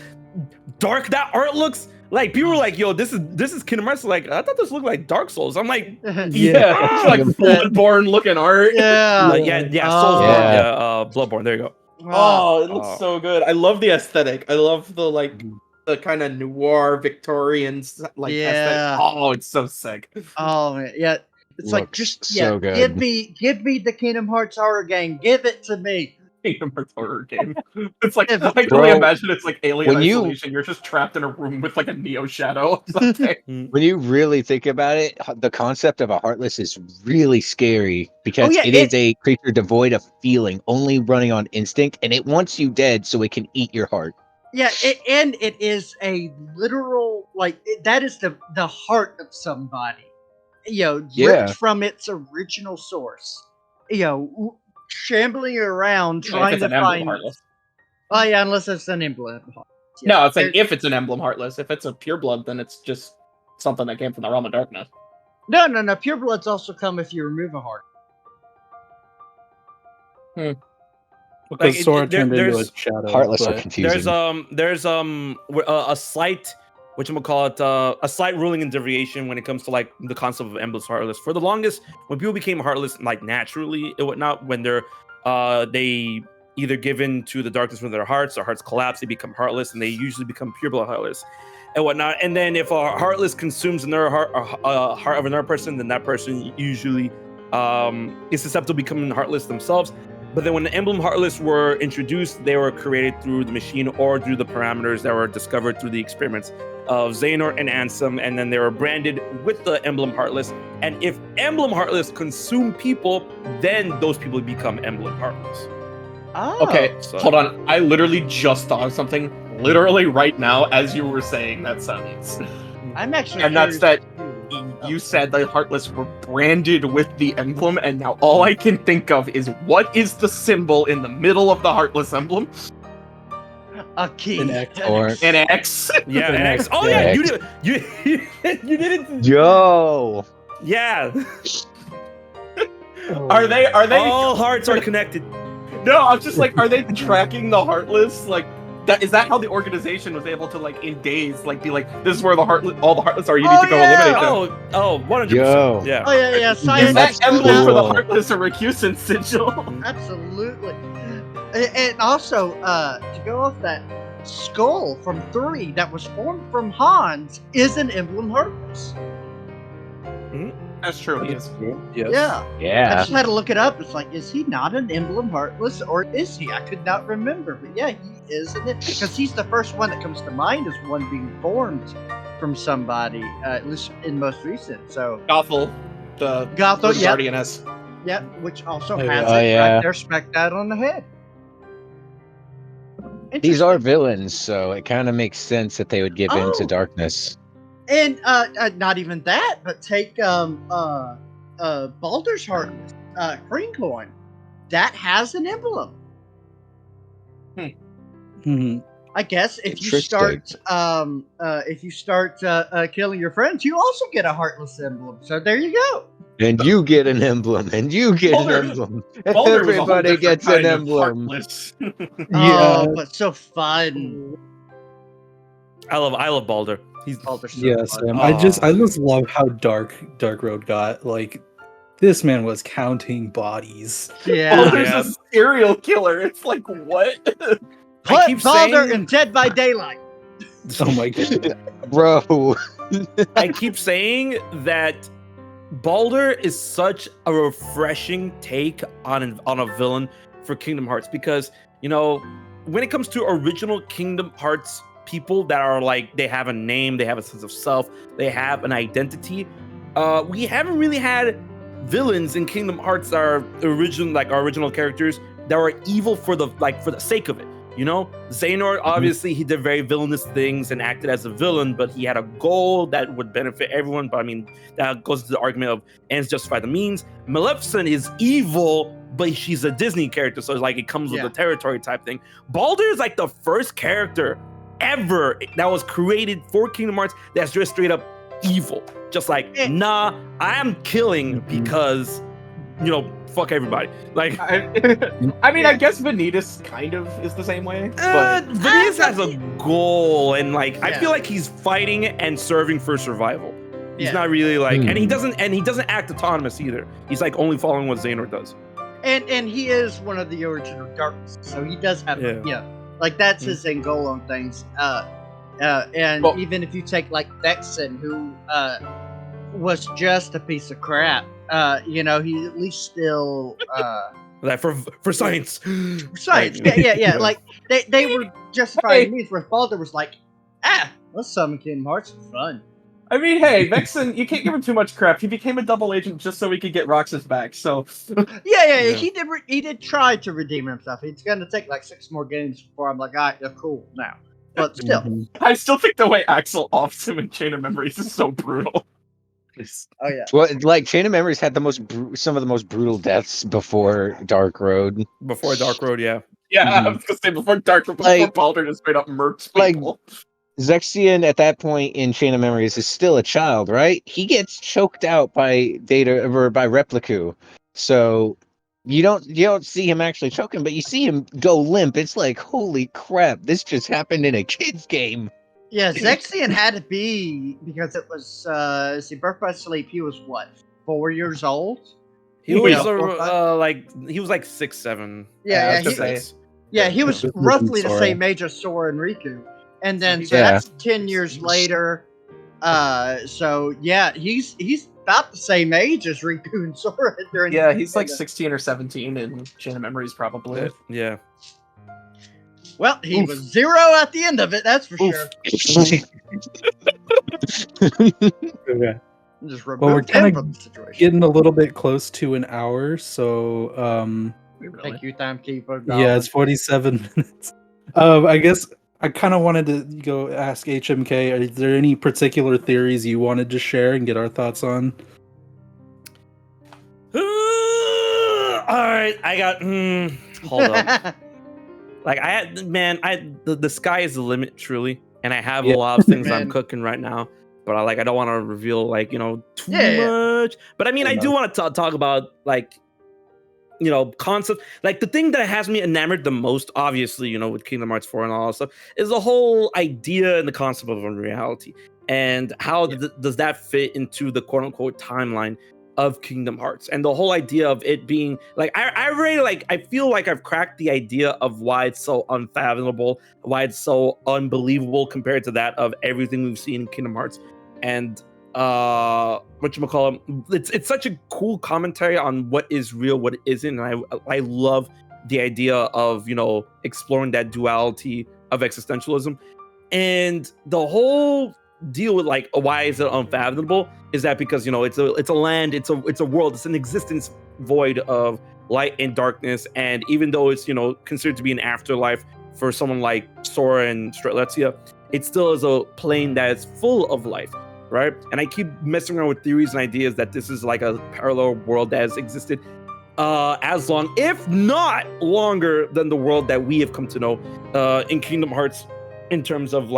dark that art looks? Like people were like, "Yo, this is Kingdom Hearts." Like, I thought this looked like Dark Souls. I'm like, Yeah, it's like Bloodborne looking art. Yeah. yeah, Oh. Soulsborne, Yeah. Bloodborne. There you go. Oh, it looks Oh. so good. I love the aesthetic. I love the the kind of noir Victorian aesthetic. Yeah. Oh, it's so sick. Oh man, yeah. It's like Looks just so good. give me the Kingdom Hearts horror game. Give it to me. Kingdom Hearts horror game. It's like If- I can Bro, only imagine it's like Alien when you- Isolation. You're just trapped in a room with like a Neo shadow or something. When you really think about it, the concept of a Heartless is really scary because yeah, it is a creature devoid of feeling, only running on instinct, and it wants you dead so it can eat your heart. Yeah, and it is a literal that is the heart of somebody. Ripped Yeah. from its original source. Shambling around If trying it's to an emblem find. heartless. Oh yeah, unless it's an emblem. No, it's like It- if it's an emblem heartless. If it's a pureblood, then it's just something that came from the realm of darkness. No. Purebloods also come if you remove a heart. because Like, Sora turned into a there's- shadow. Heartless are but- confusing. There's a slight a slight ruling and deviation when it comes to like the concept of emblem heartless. For the longest, when people became heartless like naturally and whatnot, when they're they either given to the darkness from their hearts, their hearts collapse, they become heartless, and they usually become pureblood heartless and whatnot. And then if a heartless consumes another heart of another person, then that person usually is susceptible to becoming heartless themselves. But then when the emblem heartless were introduced, they were created through the machine or through the parameters that were discovered through the experiments of Xehanort and Ansem, and then they were branded with the emblem heartless. And if emblem heartless consume people, then those people become emblem heartless. Oh. Okay, So- hold on. I literally just thought of something literally right now as you were saying that sentence. I'm actually. And that's curious that too. you said the Heartless were branded with the emblem, and now all I can think of is what is the symbol in the middle of the Heartless emblem? A key. An X. Or An X. Yeah, An an X. X. Oh Yeah, yeah, X. you did it. yo, Yeah. Are they? All hearts are connected. No, I'm just like, are they tracking the Heartless? Like, that is that how the organization was able to like in days like be like, this is where all the Heartless are. You need Oh, to go yeah! eliminate them. Oh, 100%. Yo. Yeah. Oh yeah. Is Science. that emblem for the cool. Heartless a recusant sigil? Absolutely. And also, to go off that, skull from 3 that was formed from Hans is an emblem heartless. That's true. He is. Yes. Yeah. I yeah. just had to look it up. It's like, is he not an emblem heartless or is he? I could not remember. But yeah, he is an because he's the first one that comes to mind as one being formed from somebody, at least in most recent. So Gothel, the Gothel, yeah. Guardianess. Yep, which also Oh, has yeah. it yeah. right there specked out on the head. These are villains, so it kind of makes sense that they would give in to Oh. darkness. And not even that, but take Baldur's Heartless, Green Coin. That has an emblem. Mhm. I guess if you Interesting. start killing your friends, you also get a heartless emblem. So there you go. And you get an emblem, and you get Baldur- an emblem. Baldur was a whole Everybody different gets an kind of emblem. Heartless. Yeah. Oh, but so fun. I love Baldur. He's Baldur's so Yes, fun. I just love how dark Road got. Like, this man was counting bodies. Yeah. Baldur's Yeah. a serial killer. It's like, what? I keep Put Baldur saying- in Dead by Daylight. Oh my god. Bro. I keep saying that Baldur is such a refreshing take on a villain for Kingdom Hearts, because when it comes to original Kingdom Hearts people that are like, they have a name, they have a sense of self, they have an identity. We haven't really had villains in Kingdom Hearts that are original characters that were evil for the sake of it. Xehanort, obviously, he did very villainous things and acted as a villain, but he had a goal that would benefit everyone. But I mean, that goes to the argument of ends justify the means. Maleficent is evil, but she's a Disney character, so it's like it comes with the territory type thing. Baldur is like the first character ever that was created for Kingdom Hearts that's just straight up evil. Just like, nah, I am killing because, fuck everybody. Like, I mean, I guess Vanitas kind of is the same way. But Vanitas has a goal, and I feel like he's fighting and serving for survival. He's not really and he doesn't act autonomous either. He's like only following what Xehanort does. And he is one of the original Darks, so he does have that's his end goal on things. Even if you take like Vexen, who was just a piece of crap, he at least still like for science. For science, yeah. Like they were justifying means, where Baldur was like, let's summon Kingdom Hearts for fun. I mean, hey, Vexen, you can't give him too much crap. He became a double agent just so he could get Roxas back. So yeah. He did try to redeem himself. It's gonna take like 6 more games before I'm like, all right, they're cool now. But still, I still think the way Axel offs him in Chain of Memories is so brutal. Oh yeah. Well, like Chain of Memories had some of the most brutal deaths before Dark Road. Before Dark Road, yeah. Yeah, I was gonna say before Dark Road, before Baldur just straight up murks people. Zexion at that point in Chain of Memories is still a child, right? He gets choked out by Data or by Repliku. So you don't see him actually choking, but you see him go limp. It's like, holy crap, this just happened in a kid's game. Yeah, Zexion had to be, because it was Birth by Sleep. He was what, 4 years old? He was he was like 6, 7. He was roughly the same age as Sora and Riku. And then that's 10 years later. He's about the same age as Riku and Sora during. Yeah, he's like 16 or 17 in Chain of Memories, probably. Yeah. Well, he was 0 at the end of it. That's for sure. Okay. Just we're kind of getting a little bit close to an hour, so thank you, timekeeper. Yeah, it's 47 minutes. I guess I kind of wanted to go ask HMK, are there any particular theories you wanted to share and get our thoughts on? All right, I got. Hold on. The sky is the limit, truly, and I have a lot of things I'm cooking right now. But I don't want to reveal too much. But I mean, I do want to talk about concept. Like the thing that has me enamored the most, obviously, with Kingdom Hearts 4 and all that stuff, is the whole idea and the concept of unreality, and how does that fit into the quote unquote timeline of Kingdom Hearts, and the whole idea of it being I feel like I've cracked the idea of why it's so unfathomable, why it's so unbelievable compared to that of everything we've seen in Kingdom Hearts. And it's such a cool commentary on what is real, what isn't, and I love the idea of exploring that duality of existentialism. And the whole deal with why is it unfathomable is that because it's a land, it's a world, it's an existence void of light and darkness, and even though it's considered to be an afterlife for someone like Sora and Strelitzia, it still is a plane that is full of life, right? And I keep messing around with theories and ideas that this is like a parallel world that has existed as long, if not longer, than the world that we have come to know in Kingdom Hearts, in terms of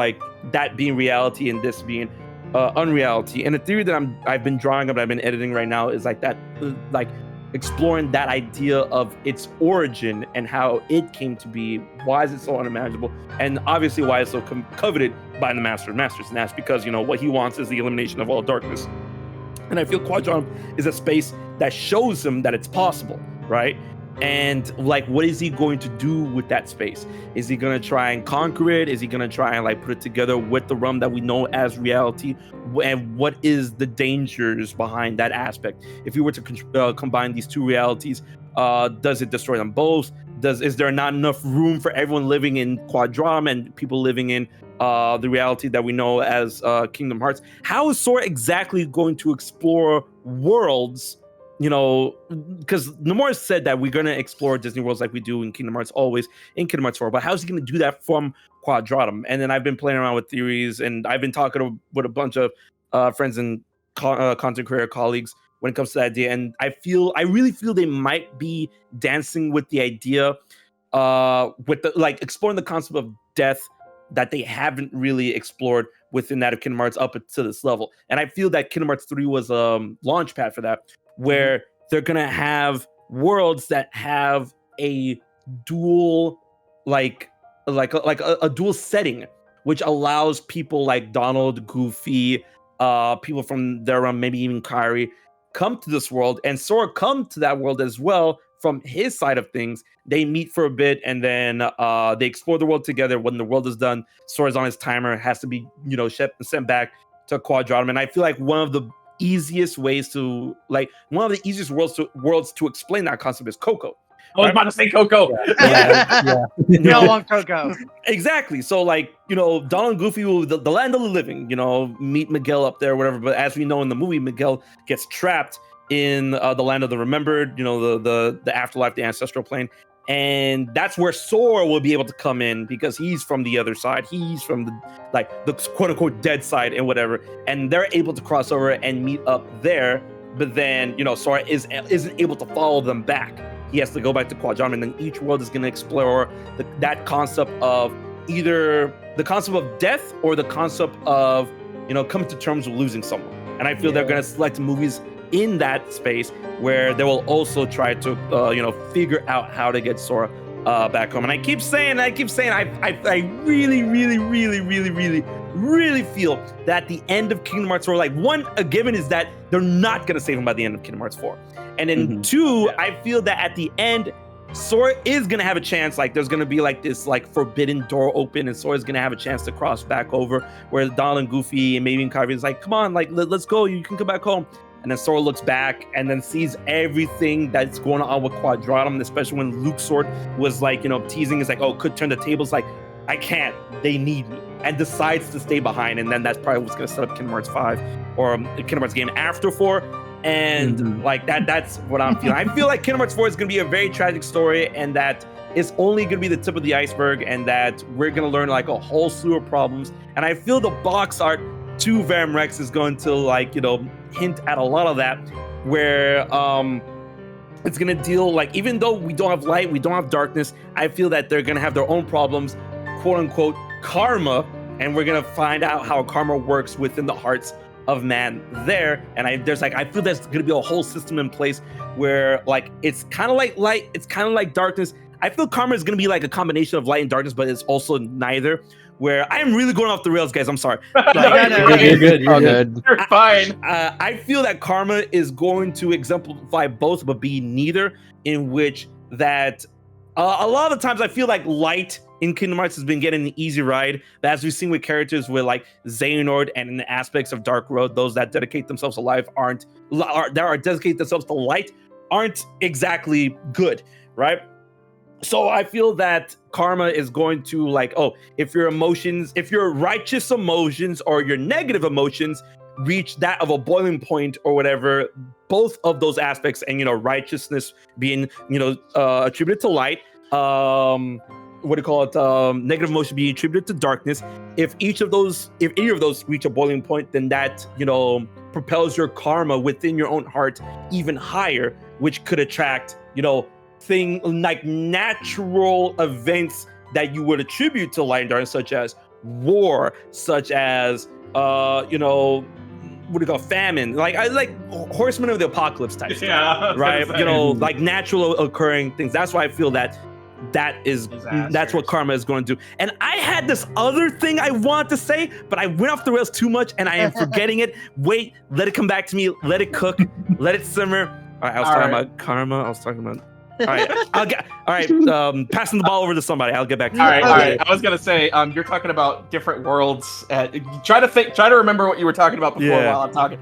that being reality and this being unreality. And the theory that I've been drawing up, I've been editing right now, is that exploring that idea of its origin and how it came to be. Why is it so unimaginable? And obviously why it's so coveted by the Master of Masters. And that's because, what he wants is the elimination of all darkness. And I feel Quadrantum is a space that shows him that it's possible, right? And what is he going to do with that space? Is he going to try and conquer it? Is he going to try and put it together with the realm that we know as reality? And what is the dangers behind that aspect? If you were to combine these two realities, does it destroy them both? Is there not enough room for everyone living in Quadram and people living in the reality that we know as Kingdom Hearts? How is Sora exactly going to explore worlds? Because Nomura said that we're going to explore Disney worlds like we do in Kingdom Hearts, always in Kingdom Hearts 4, but how's he going to do that from Quadratum? And then I've been playing around with theories, and I've been talking with a bunch of friends and content creator colleagues when it comes to that idea. And I really feel they might be dancing with the idea, with the exploring the concept of death that they haven't really explored within that of Kingdom Hearts up to this level. And I feel that Kingdom Hearts 3 was a launch pad for that, where they're gonna have worlds that have a dual a dual setting, which allows people like Donald, Goofy, people from their maybe even Kairi, come to this world, and Sora come to that world as well from his side of things. They meet for a bit, and then they explore the world together. When the world is done, Sora's on his timer, has to be sent back to Quadratum. And I feel like one of the easiest worlds to explain that concept is Coco. I was about to say Coco. Yeah. We don't want Coco. Exactly. So Donald and Goofy will the land of the living, meet Miguel up there, whatever. But as we know in the movie, Miguel gets trapped in the land of the remembered, the afterlife, the ancestral plane. And that's where Sora will be able to come in, because he's from the other side. He's from the quote unquote dead side and whatever. And they're able to cross over and meet up there. But then, Sora isn't able to follow them back. He has to go back to Quadram, and then each world is going to explore that concept of either the concept of death or the concept of, coming to terms with losing someone. And I feel they're going to select movies in that space where they will also try to figure out how to get Sora back home. And I keep saying I really feel that the end of Kingdom Hearts 4, a given is that they're not going to save him by the end of Kingdom Hearts 4. And then two, I feel that at the end, Sora is going to have a chance. There's going to be this forbidden door open, and Sora's going to have a chance to cross back over, where Donald and Goofy and maybe Kairi is come on, let's go, you can come back home. And then Sora looks back and then sees everything that's going on with Quadratum, especially when Luke's sword was teasing, is could turn the tables, I can't, they need me, and decides to stay behind. And then that's probably what's going to set up Kingdom Hearts 5 or Kingdom Hearts game after 4. And that's what I'm feeling. I feel like Kingdom Hearts 4 is going to be a very tragic story, and that it's only going to be the tip of the iceberg, and that we're going to learn a whole slew of problems. And I feel the box art to Venom Rex is going to hint at a lot of that, where it's going to deal even though we don't have light, we don't have darkness, I feel that they're going to have their own problems, quote unquote karma, and we're going to find out how karma works within the hearts of man there. And I feel there's going to be a whole system in place where it's kind of like light, it's kind of like darkness. I feel karma is going to be a combination of light and darkness, but it's also neither, where I'm really going off the rails, guys. I'm sorry. You're good. You're good. You're fine. I feel that karma is going to exemplify both, but be neither, in which that a lot of the times I feel like light in Kingdom Hearts has been getting an easy ride, but as we've seen with characters with Xehanort and in the aspects of Dark Road, those that dedicate themselves to life dedicate themselves to light aren't exactly good, right? So I feel that karma is going to if your righteous emotions or your negative emotions reach that of a boiling point or whatever, both of those aspects, and righteousness being attributed to light, negative emotion being attributed to darkness. If either of those reach a boiling point, then that propels your karma within your own heart even higher, which could attract natural events that you would attribute to light and darkness, such as war, such as what do you call famine? Like I like horsemen of the apocalypse type stuff, Yeah, I was gonna right? say. You know, like natural occurring things. That's why I feel that is that's what karma is going to do. And I had this other thing I want to say, but I went off the rails too much, and I am forgetting it. Wait, let it come back to me. Let it cook. Let it simmer. All right, I was talking about karma. I was talking about. All right, passing the ball over to somebody. I'll get back to you. All right. I was gonna say, you're talking about different worlds. Try to remember what you were talking about before while I'm talking.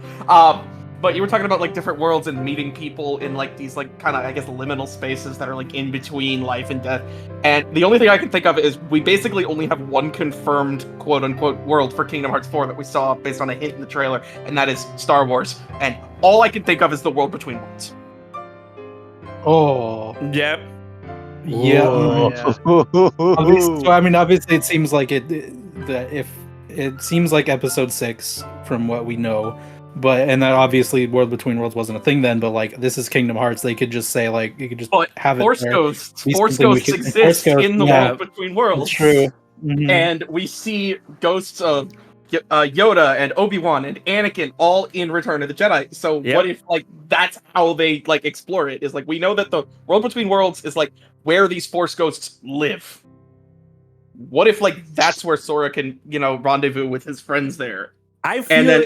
But you were talking about like different worlds and meeting people in like these like kind of, I guess, liminal spaces that are like in between life and death. And the only thing I can think of is we basically only have one confirmed quote unquote world for Kingdom Hearts 4 that we saw based on a hint in the trailer, and that is Star Wars. And all I can think of is the world between worlds. Oh, Yep. yeah. Oh. So I mean, obviously, it seems like it seems like episode 6 from what we know, and that obviously World Between Worlds wasn't a thing then. But like, this is Kingdom Hearts. They could just say like, you could just have it. Force there. Ghosts Be Force something we Ghosts could- exist Force Ghosts, in the yeah. world between worlds. It's true. Mhm. And we see ghosts of Yoda and Obi-Wan and Anakin all in Return of the Jedi. So Yep. what if like that's how they like explore it? Is like we know that the world between worlds is like where these Force ghosts live. What if like that's where Sora can rendezvous with his friends there? I feel. And then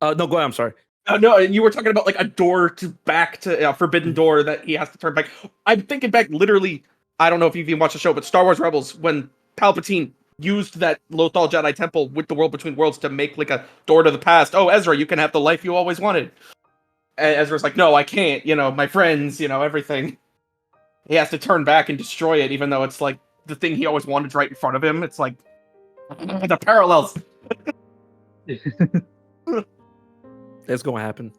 no, go ahead. I'm sorry. no, and you were talking about like a door back to a forbidden door that he has to turn back. I'm thinking back literally. I don't know if you've even watched the show, but Star Wars Rebels, when Palpatine used that Lothal Jedi Temple with the world between worlds to make like a door to the past. Oh, Ezra, you can have the life you always wanted. And Ezra's like, no, I can't. My friends, everything. He has to turn back and destroy it, even though it's like the thing he always wanted right in front of him. It's like the parallels. That's gonna happen.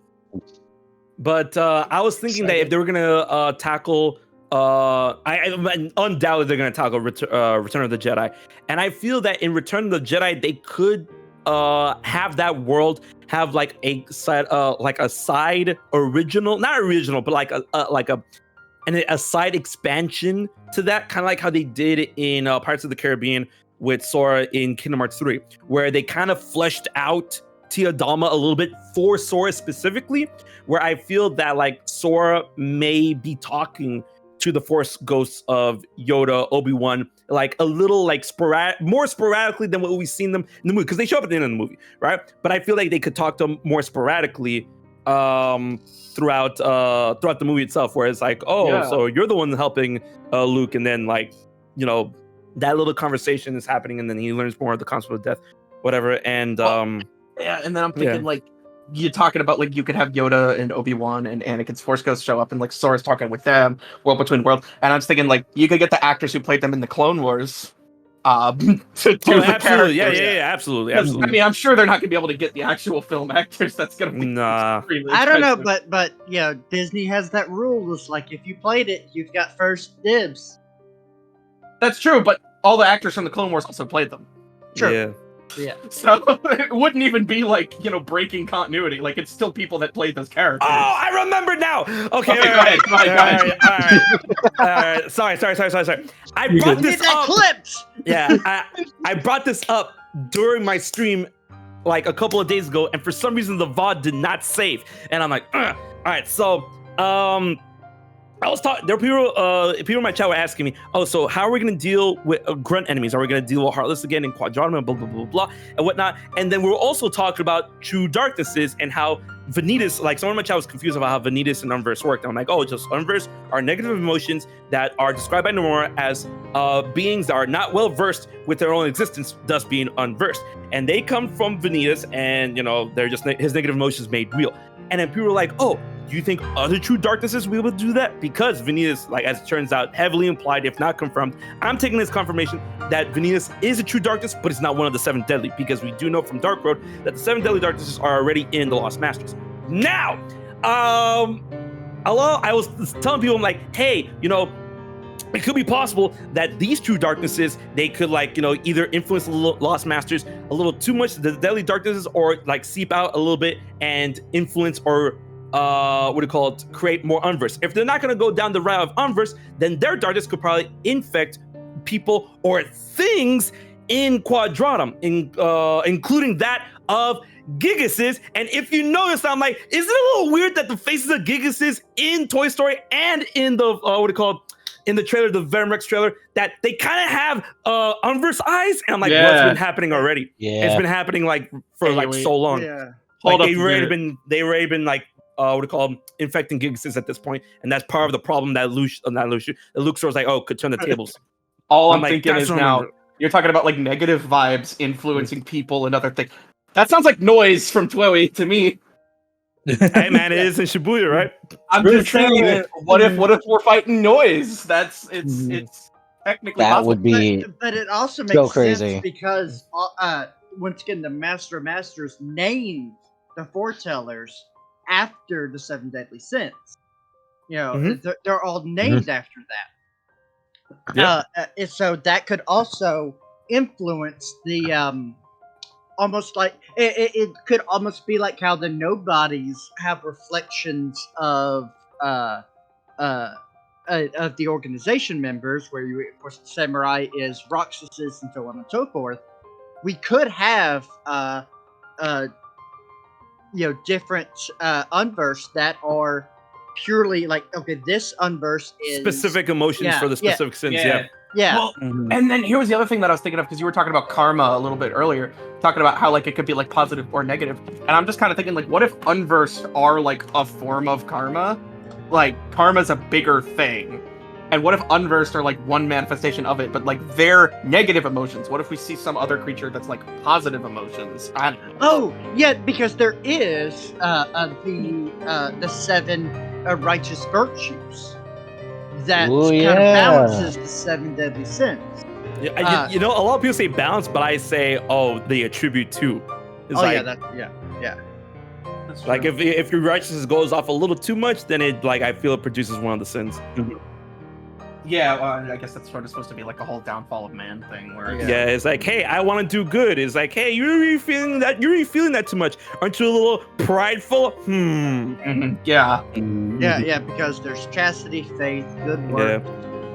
But I was thinking that if they were gonna tackle, undoubtedly they're gonna tackle Return of the Jedi, and I feel that in Return of the Jedi they could have that world have like a side original, not original, but like a side expansion to that, kind of like how they did in Pirates of the Caribbean with Sora in Kingdom Hearts 3, where they kind of fleshed out Tia Dalma a little bit for Sora specifically, where I feel that like Sora may be talking to the Force ghosts of Yoda, Obi-Wan, like a little like more sporadically than what we've seen them in the movie, because they show up at the end of the movie, right? But I feel like they could talk to them more sporadically throughout the movie itself, where it's like, so you're the one helping Luke, and then like that little conversation is happening, and then he learns more of the concept of death, whatever. And and then I'm thinking like you're talking about like you could have Yoda and Obi-Wan and Anakin's Force Ghosts show up, and like Sora's talking with them, world between worlds, and I was thinking like you could get the actors who played them in the Clone Wars to do the absolutely, characters. absolutely. I mean, I'm sure they're not gonna be able to get the actual film actors. That's gonna be extremely I don't know, expensive. but Disney has that rule. It's like if you played it, you've got first dibs. That's true, but all the actors from the Clone Wars also played them. Sure. Yeah. So it wouldn't even be like, breaking continuity. Like, it's still people that played those characters. Oh, I remember now. Okay, go ahead. Go ahead. All right. Sorry. I brought this up. Clips. Yeah, I brought this up during my stream like a couple of days ago, and for some reason the VOD did not save. And I'm like, all right, so I was talking. There were people in my chat were asking me, "Oh, so how are we going to deal with grunt enemies? Are we going to deal with Heartless again and Quadranum and blah blah blah blah and whatnot?" And then we were also talking about True Darknesses and how Vanitas, like someone in my chat was confused about how Vanitas and Unverse worked. And I'm like, oh, just Unverse are negative emotions that are described by Nomura as beings that are not well versed with their own existence, thus being unversed. And they come from Vanitas, and they're just his negative emotions made real. And then people were like, oh, do you think other True Darknesses will be able to do that? Because Vanitas, like as it turns out, heavily implied, if not confirmed. I'm taking this confirmation that Vanitas is a True Darkness, but it's not one of the 7 deadly, because we do know from Dark Road that the 7 deadly darknesses are already in the Lost Masters. Now, I was telling people, I'm like, hey, it could be possible that these True Darknesses, they could either influence the Lost Masters a little too much, the deadly darknesses, or like seep out a little bit and influence or create more Unverse. If they're not going to go down the route of Unverse, then their darkness could probably infect people or things in Quadratum, including that of Gigasus. And if you notice, I'm like, isn't it a little weird that the faces of Gigasus in Toy Story and in the in the trailer, the Venomrex trailer, that they kind of have Unverse eyes? And I'm like, what's been happening already? Yeah. It's been happening like for so long. Yeah. Like Hold up, they've already been like infecting Gigasus at this point, and that's part of the problem that Luxor was like, oh, could turn the tables. All I'm like, thinking that's is what I now remember. you're talking about like negative vibes influencing people and other things. That sounds like noise from Twoey to me. Hey man, it is in Shibuya, right? I'm True, just saying, true. what if we're fighting noise? It's technically That possible. would be But it also so makes crazy. sense because once again the Master of Masters named the foretellers after the seven deadly sins. You know, Mhm. they're all named after that. Yeah. So that could also influence the almost like it could almost be like how the nobodies have reflections of the organization members, where you, of course, the samurai is Roxases and so on and so forth. We could have different unverse that are purely like, okay, this unverse is Specific emotions for the specific sins. Yeah. Yeah. Well, and then here was the other thing that I was thinking of, because you were talking about karma a little bit earlier, talking about how like it could be like positive or negative. And I'm just kind of thinking, like, what if unversed are like a form of karma? Like karma's a bigger thing. And what if unversed are like one manifestation of it, but like they're negative emotions? What if we see some other creature that's like positive emotions? I don't know. Oh, yeah, because there is the seven righteous virtues that Ooh, kind yeah. of balances the seven deadly sins. Yeah, you know, a lot of people say balance, but I say, oh, they attribute to. It's like, That's like true. if your righteousness goes off a little too much, then it like I feel it produces one of the sins. Yeah, well, I guess that's sort of supposed to be like a whole downfall of man thing, where it's, Yeah, it's like, hey, I want to do good. It's like, hey, you're really feeling that. You're really feeling that too much. Aren't you a little prideful? Mhm, yeah. Yeah, because there's chastity, faith, good work.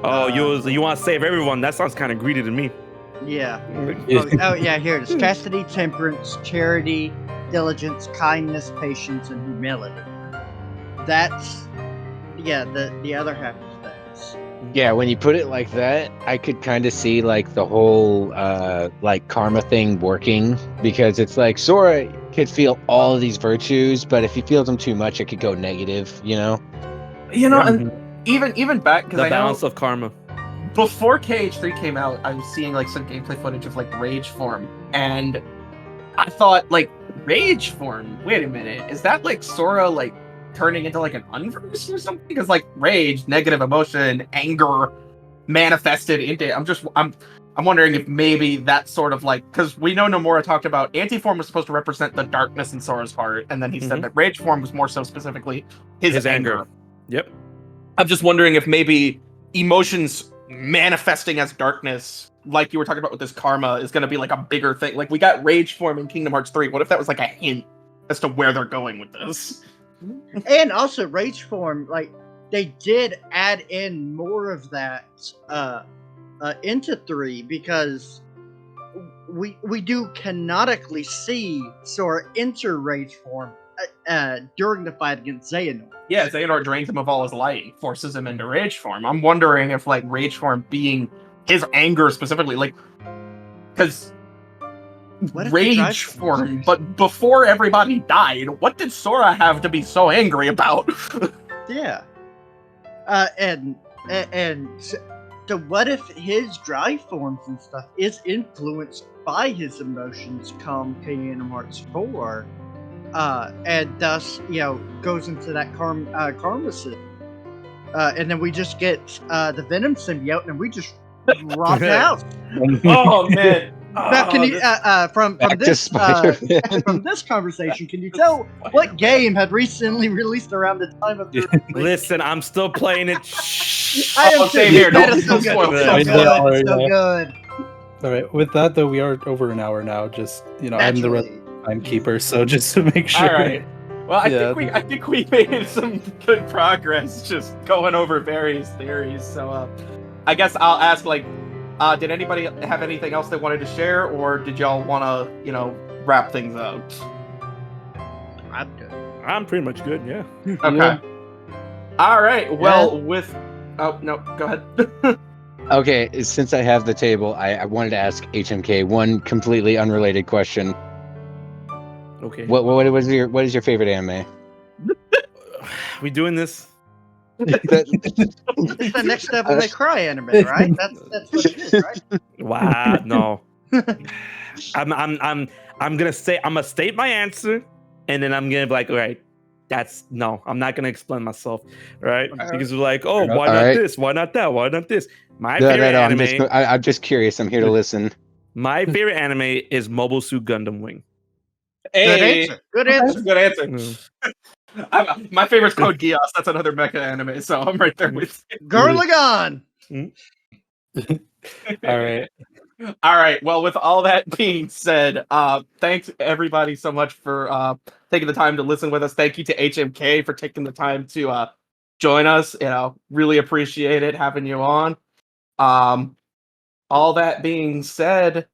Oh, you want to save everyone? That sounds kind of greedy to me. Yeah. Oh, yeah, here it is. Chastity, temperance, charity, diligence, kindness, patience, and humility. That's, the other half of things. Yeah, when you put it like that, I could kind of see like the whole like karma thing working, because it's like Sora could feel all of these virtues, but if he feels them too much, it could go negative, you know? You know, Yeah. and even back, because The I know balance of karma. before KH3 came out, I was seeing like some gameplay footage of like Rage Form, and I thought like Rage Form. Wait a minute, is that like Sora like turning into like an unverse or something? Because like rage, negative emotion, anger manifested into. I'm wondering if maybe that's sort of like, because we know Nomura talked about anti-form was supposed to represent the darkness in Sora's heart, and then he said that rage form was more so specifically his anger. Yep. I'm just wondering if maybe emotions manifesting as darkness, like you were talking about with this karma, is going to be like a bigger thing. Like we got rage form in Kingdom Hearts 3. What if that was like a hint as to where they're going with this? And also rage form, like they did add in more of that into 3, because we do canonically see Sora enter rage form during the fight against Xehanort. Yeah, Xehanort drains him of all his light, forces him into rage form. I'm wondering if like rage form being his anger specifically, like, because rage form, but before everybody died, what did Sora have to be so angry about? Yeah. And so what if his drive forms and stuff is influenced by his emotions come Kingdom Hearts 4, and thus, goes into that karma system. And then we just get the Venom symbiote and we just rock out. Oh man. Now, can you from this conversation, can you tell what game had recently released around the time of the Listen, I'm still playing it. I am same too. here. That Don't is so spoil good. it. So good. All right. With that, though, we are over an hour now. Just I'm the Naturally. timekeeper, so just to make sure. All right. Well, I think we made some good progress just going over various theories. So I guess I'll ask, like, Did anybody have anything else they wanted to share, or did y'all want to, wrap things out? I'm good. I'm pretty much good. Yeah. Okay. Yeah. All right. Well, oh no, go ahead. Okay, since I have the table, I wanted to ask HMK one completely unrelated question. Okay. What is your favorite anime? We doing this? It's the next Devil May Cry anime, right? That's what it is, right? Wow. No. I'm gonna state my answer, and then I'm gonna be like, all right, no, I'm not gonna explain myself, right? Because we're like, oh, why All not right. this? Why not that? Why not this? My No, favorite I'm anime. I'm just curious. I'm here to listen. My favorite anime is Mobile Suit Gundam Wing. Good Hey, answer. Good that's answer. a good answer. My favorite's Code Geass. That's another mecha anime, so I'm right there with you. Gurren Lagann. All right. All right. Well, with all that being said, thanks everybody so much for taking the time to listen with us. Thank you to HMK for taking the time to join us. Really appreciate it having you on. All that being said,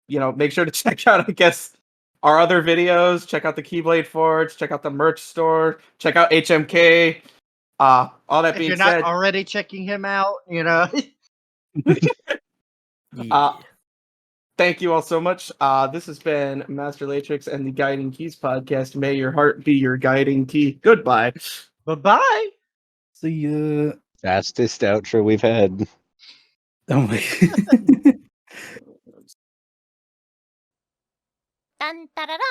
make sure to check out, I guess, our other videos. Check out the Keyblade Forge. Check out the merch store. Check out HMK. All that If being you're not said, already checking him out, thank you all so much. This has been Master Latrix and the Guiding Keys podcast. May your heart be your guiding key. Goodbye. bye-bye. See ya. Fastest outro we've had. Oh my. Dun da da da!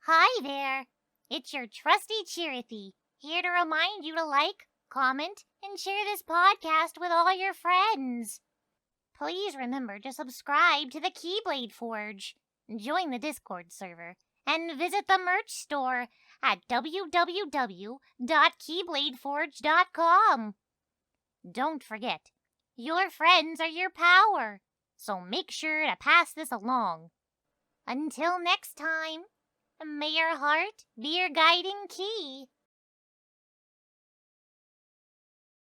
Hi there! It's your trusty Chirithy, here to remind you to like, comment, and share this podcast with all your friends. Please remember to subscribe to the Keyblade Forge, join the Discord server, and visit the merch store at www.keybladeforge.com. Don't forget, your friends are your power, so make sure to pass this along. Until next time, may your heart be your guiding key.